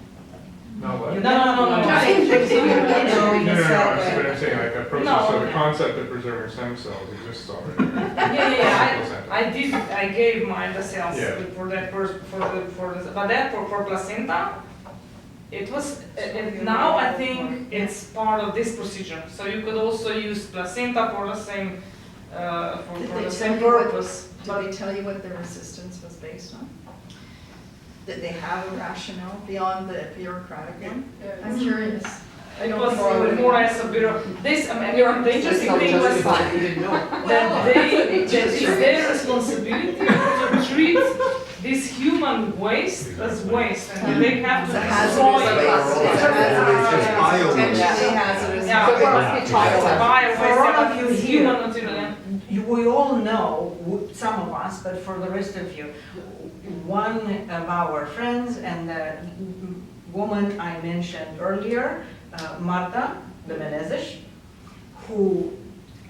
no, what?
You
No,
cannot
no.
take things in your kitchen.
No,
You
I'm
said,
saying like a process,
No.
so the concept of preserving stem cells exists already.
Yeah. I gave mine the cells
Yeah.
for that but that for placenta, it was, now I think it's part of this procedure. So you could also use placenta for the same, for the same purpose.
Did they tell you what the resistance was based on? Did they have a rationale beyond the bureaucratic one? I'm curious.
It was more as a bit of this, the interesting thing was that it's their responsibility to treat this human waste as waste, and they have to destroy it.
Potentially hazardous.
Yeah.
So what must be trial?
For all of you
It's
here,
human material.
we all know, some of us, but for the rest of you, one of our friends and the woman I mentioned earlier, Marta de Menezes, who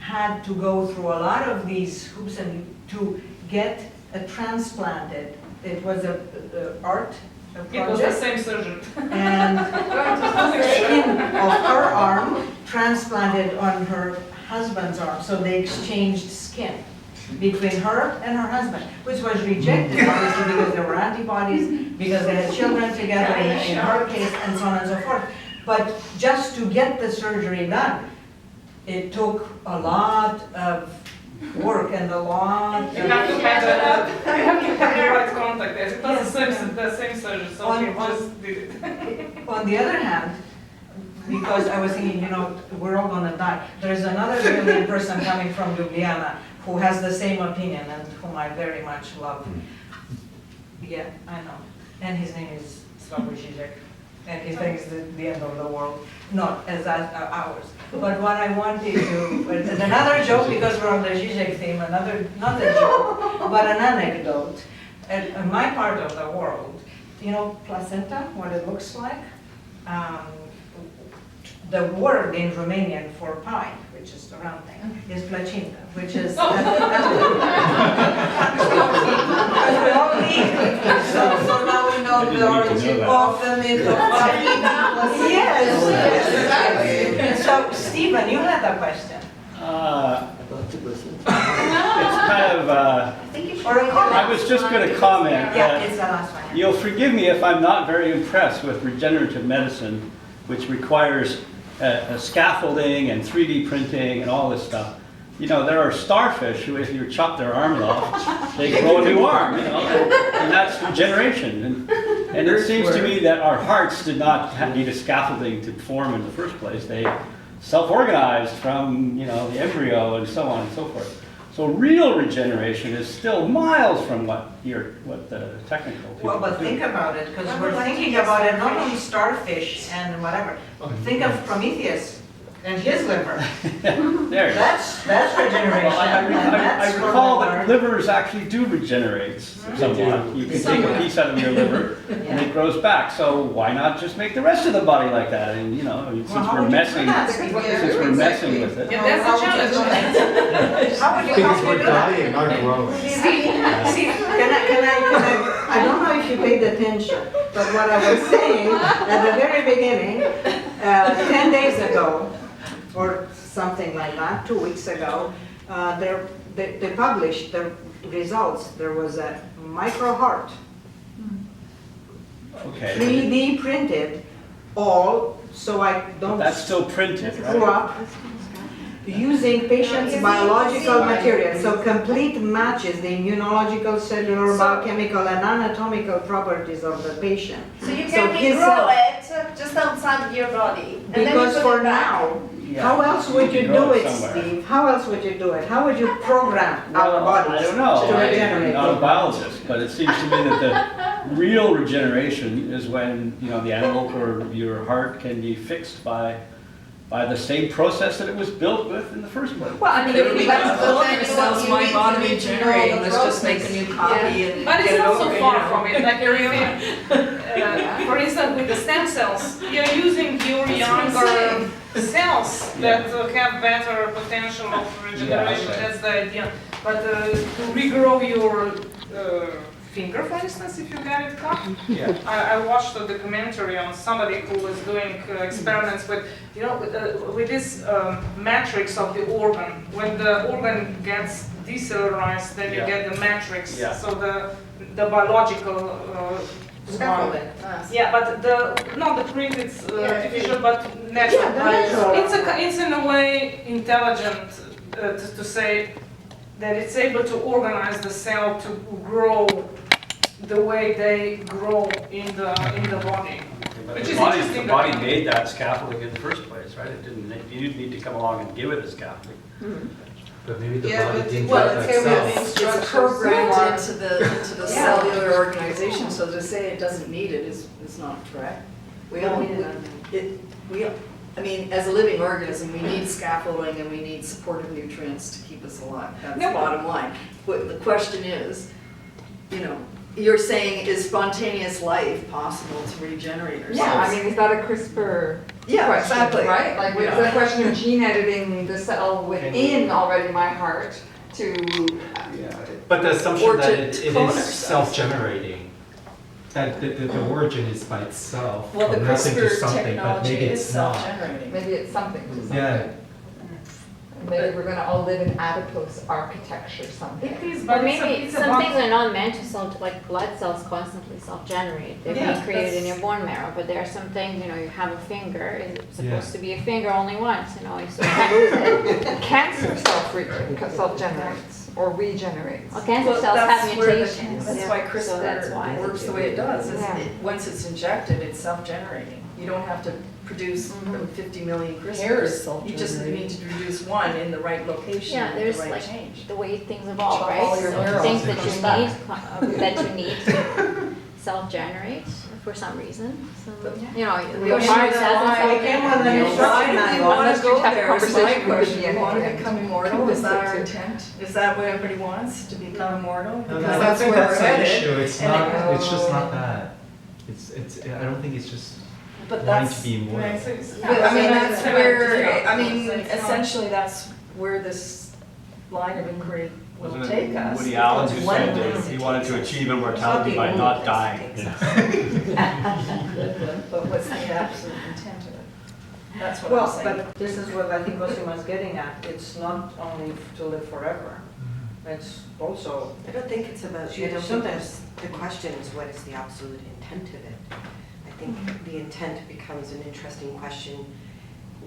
had to go through a lot of these hoops and to get transplanted. It was a art
It was the
project.
same surgeon.
And skin of her arm transplanted on her husband's arm, so they exchanged skin between her and her husband, which was rejected obviously because there were antibodies, because they had children together in her case, and so on and so forth. But just to get the surgery done, it took a lot of work and a lot
You have to
of...
have the right contact. It was the same surgeon, so
On-
he just did it.
On the other hand, because I was thinking, you know, we're all gonna die, there's another brilliant person coming from Ljubljana who has the same opinion and whom I very much love. Yeah, I know. And his name is Slavoj Žižek. And he thinks the end of the world, not as ours. But what I wanted to, and another joke, because we're on the Žižek theme, another, not a joke, but an anecdote. In my part of the world, you know, placenta, what it looks like? The word in Romanian for pie, which is the round thing, is placinta, which is... So now we know the origin of the myth of placenta. Yes. So, Stephen, you had a question.
It's kind of,
Or a comment.
I was just going to comment
Yeah,
that
it's the last one.
you'll forgive me if I'm not very impressed with regenerative medicine, which requires scaffolding and 3D printing and all this stuff. You know, there are starfish who, if you chop their arms off, they grow a new arm, you know, and that's regeneration. And it seems to me that our hearts did not need a scaffolding to form in the first place. They self-organized from, you know, the embryo and so on and so forth. So real regeneration is still miles from what the technical people
Well, but
do.
think about it, because we're thinking about it, not only starfish and whatever. Think of Prometheus and his liver.
There.
That's regeneration.
Well, I
That's
recall
from
that
the
livers actually do regenerate somewhat. You can take a piece out of your liver and it grows back. So why not just make the rest of the body like that? And you know, since
how
we're
would you
messing,
do that?
since we're messing with it.
Yeah, that's the challenge.
How would you
Because we're
do that?
dying, not growing.
See, I don't know if you paid attention, but what I was saying at the very beginning, 10 days ago, or something like that, 2 weeks ago, they published the results. There was a micro heart,
Okay.
3D printed, all, so I don't
That's still printed,
screw
right?
up, using patients' biological material, so complete matches the immunological, cellular, biochemical, and anatomical properties of the patient.
So you
So
can
his
regrow it just outside your body. And then you
Because
put
for
it back.
now,
Yeah.
how else would you
Grow
do
it
it,
somewhere.
Steve? How else would you do it? How would you program our
Well,
bodies
I don't know.
to
I'm
regenerate?
not a biologist, but it seems to me that the real regeneration is when, you know, the animal or your heart can be fixed by the same process that it was built with in the first place.
Well, I mean, if we
That's
have
the
Then it
thing,
sounds
you
my
need to
body
know
regenerating,
the
let's just make a new copy and
But it's
get it
not so
over, you
far
know.
from it, like for instance, with the stem cells, you're using your younger cells that have better potential of regeneration,
Yeah, okay.
that's the idea. But to regrow your finger, for instance, if you get it cut.
Yeah.
I watched a documentary on somebody who was doing experiments with, you know, with this matrix of the organ. When the organ gets decellularized, then you
Yeah.
get the matrix.
Yeah.
So the biological
Scaffolding.
yeah, but not the printed artificial, but natural.
Yeah, the natural.
It's in a way intelligent to say that it's able to organize the cell to grow the way they grow in the body.
But
Which
the
is
body,
interesting
the body
that-
made that scaffolding in the first place, right? It didn't, you didn't need to come along and give it a scaffolding.
But maybe the
Yeah,
body
but
didn't
well,
get
it's
that
able
cell.
to-
It's programmed
Yeah.
into the cellular organization, so to say it doesn't need it is not correct. We all, I mean, as a living organism, we need scaffolding and we need supportive nutrients to keep us alive. That's the
Yeah.
bottom line. But the question is, you know, you're saying, is spontaneous life possible to regenerate ourselves?
Yeah, I mean, is that a CRISPR
Yeah,
question,
exactly.
right? Like, is
Yeah.
that a question of gene editing the cell within already my heart to,
But the
Or
assumption that
to
it
clone
is
ourselves.
self-generating,
that the origin is by itself,
Well, the
from nothing to
CRISPR
something, but
technology
maybe
is
it's not.
self-generating.
Maybe it's something to something.
Yeah.
Maybe we're gonna all live in adipose architecture someday.
It is,
Or
but
maybe some
about-
things are not meant to self, like blood cells constantly self-generate. They're
Yeah,
being created in
that's-
your bone marrow, but there are some things, you know, you have a finger, it's
Yeah.
supposed to be a finger only once, you know, so you lose it.
Cancer self-generates or regenerates.
Well, cancer
Well,
cells have
that's where
mutations.
That's why
So that's why
CRISPR
they
works
do
the way it does. Is
Yeah.
once it's injected, it's self-generating. You don't have to produce
Mhm.
50 million
Hair's
CRISPRs. You just need to produce one in the right location
Yeah,
with
there's
the right
like
change.
the way things evolve,
Chop
right?
all your
So
neurons
things
and
that
push
you
back.
need to self-generate for some reason. So,
But-
you know,
We
your
don't
heart
know
doesn't
why.
We came with an
Why
instruction
do we
manual.
want
Let's
to go
just have a
there? Is my
conversation with
question.
the
We want to
end.
become immortal? Is that our intent? Is that what everybody wants, to become immortal?
No,
Because
I don't
that's
think
where
that's
we're
the
headed.
issue. It's
and
not.
it-
It's just not that. I don't think it's just
But
wanting
that's,
to be immortal.
Right, so it's-
but, I mean,
yeah,
that's
so
where, I mean,
it's not-
essentially, that's where this line of inquiry will
Wasn't
take
it
us.
Woody Allen who
Because one
said
place
that he
it
wanted
takes
to
us.
achieve immortality by not dying?
But what's the absolute intent of it? That's what I'm
Well,
saying.
but this is what I think Cosima's getting at. It's not only to live forever. It's also,
I don't think it's about,
She
I don't think
sometimes-
the question is what is the absolute intent of it? I think the intent becomes an interesting question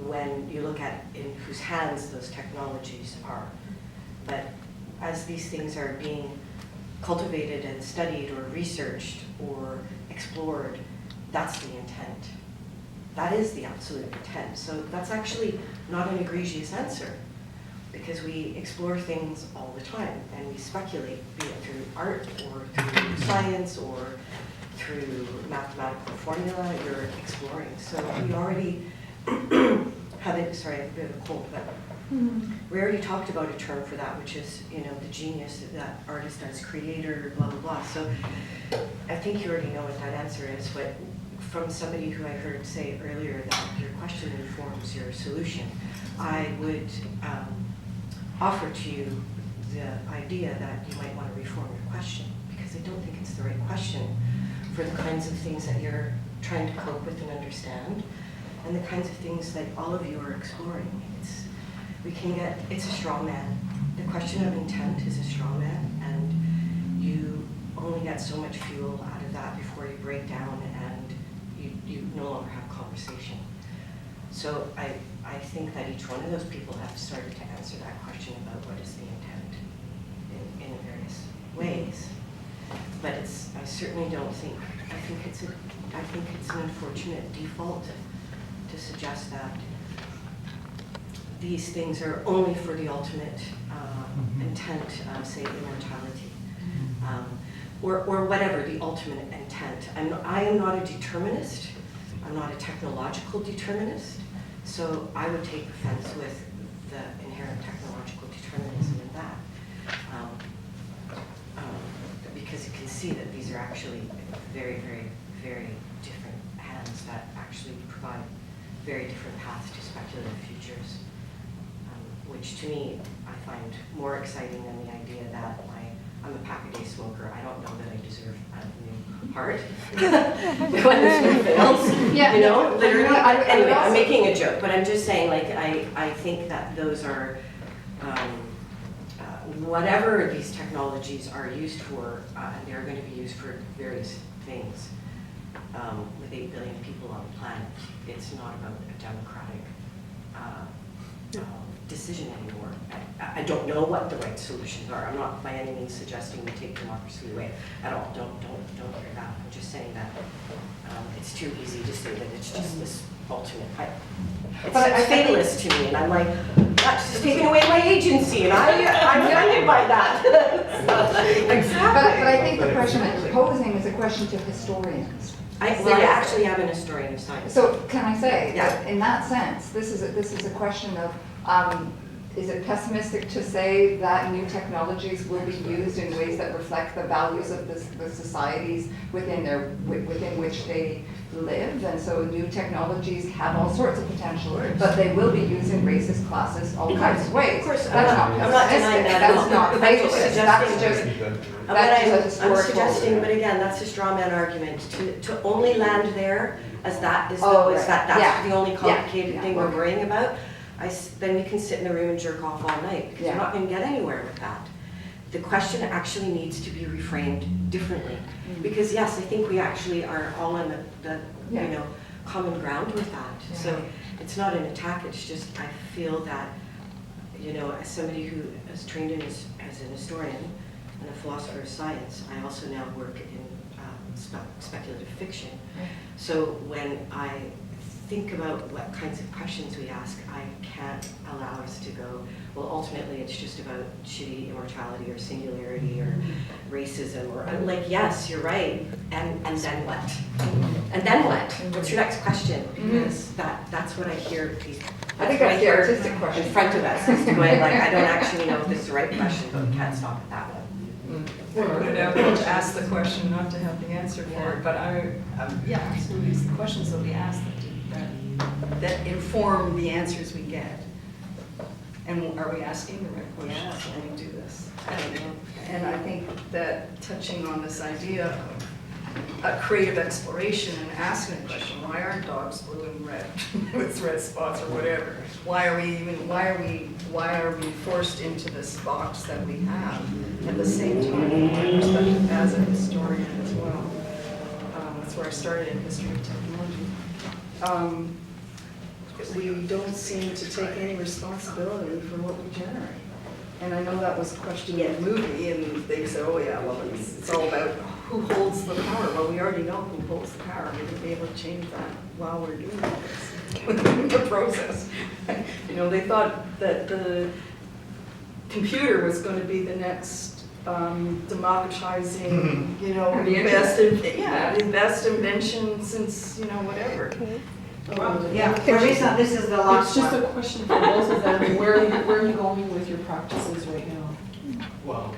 when you look at in whose hands those technologies are. But as these things are being cultivated and studied or researched or explored, that's the intent. That is the absolute intent. So that's actually not an egregious answer, because we explore things all the time and we speculate, be it through art or through science or through mathematical formula, you're exploring. So we already have it, sorry, I have a bit of a cold, but we already talked about a term for that, which is, you know, the genius that artist as creator, blah, blah, blah. So I think you already know what that answer is, but from somebody who I heard say earlier that your question informs your solution, I would offer to you the idea that you might want to reform your question, because I don't think it's the right question for the kinds of things that you're trying to cope with and understand, and the kinds of things that all of you are exploring. It's a straw man. The question of intent is a straw man, and you only get so much fuel out of that before you break down and you no longer have conversation. So I think that each one of those people have started to answer that question about what is the intent in various ways. But I certainly don't think, I think it's an unfortunate default to suggest that these things are only for the ultimate intent, say immortality, or whatever the ultimate intent. I am not a determinist. I'm not a technological determinist. So I would take offense with the inherent technological determinism in that. Because you can see that these are actually very, very, very different hands that actually provide very different paths to speculative futures, which to me I find more exciting than the idea that I'm a pack-a-day smoker. I don't know that I deserve a new heart when this one fails.
Yeah,
You know,
no,
literally.
I would
Anyway, I'm
also-
making a joke, but I'm just saying, like, I think that those are, whatever these technologies are used for, and they're going to be used for various things. With 8 billion people on the planet, it's not about a democratic decision anymore. I don't know what the right solutions are. I'm not by any means suggesting we take democracy away at all. Don't hear that. I'm just saying that it's too easy to say that it's just this ultimate. It's fatalist to me, and I'm like, that's just taking away my agency, and I'm offended by that.
But I think the question that you're posing is a question to historians.
I actually am an historian of science.
So can I say,
Yeah.
that in that sense, this is a question of, is it pessimistic to say that new technologies will be used in ways that reflect the values of the societies within which they live, and so new technologies have all sorts of potential, but they will be used in racist, classist, all kinds of ways.
Of course,
That's not
I'm not denying
pessimistic,
that at all.
that's not
I'm just
fatalist, that's
suggesting-
just,
But
that's a
I'm
historical.
suggesting, but again, that's a straw man argument, to only land there as that is,
Oh,
is
right.
that,
Yeah.
that's the only
Yeah.
complicated
Yeah.
thing we're
Okay.
worrying about, then we can sit in the room and jerk off all night, because
Yeah.
we're not gonna get anywhere with that. The question actually needs to be reframed differently, because yes, I think we actually are all on the
Yeah.
you know, common ground with that. So it's not an attack, it's just I feel that, you know, as somebody who is trained in as an historian and a philosopher of science, I also now work in speculative fiction. So when I think about what kinds of questions we ask, I can't allow us to go, well, ultimately it's just about shitty immortality or singularity or racism, or I'm like, yes, you're right, and then what? And then what? What's your next question? Because that's what I hear these.
I think
what
that's the
hear
artistic question.
in front of us, is going like, I don't actually know if this is the right question, but we can't stop at that one.
We're able to ask the question, not to have the answer for it, but yeah, absolutely, it's the questions that we ask that inform the answers we get. And are we asking the right questions when we do this? And I think that touching on this idea of a creative exploration and asking a question, why aren't dogs blue and red with red spots or whatever? Why are we forced into this box that we have? At the same time, from my perspective as a historian as well, that's where I started in history of technology. We don't seem to take any responsibility for what we generate. And I know that was a question in the movie, and they said, oh yeah, well, it's all about who holds the power. Well, we already know who holds the power. We're going to be able to change that while we're doing this, the process. You know, they thought that the computer was going to be the next democratizing, you know, the best invention since, you know, whatever.
Yeah, Teresa, this is the last
It's just
one.
a question for both of them. Where are you going with your practices right now?
Well,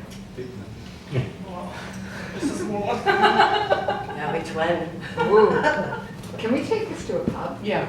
This is more.
Yeah, which one?
Ooh. Can we take this to a pub?
Yeah.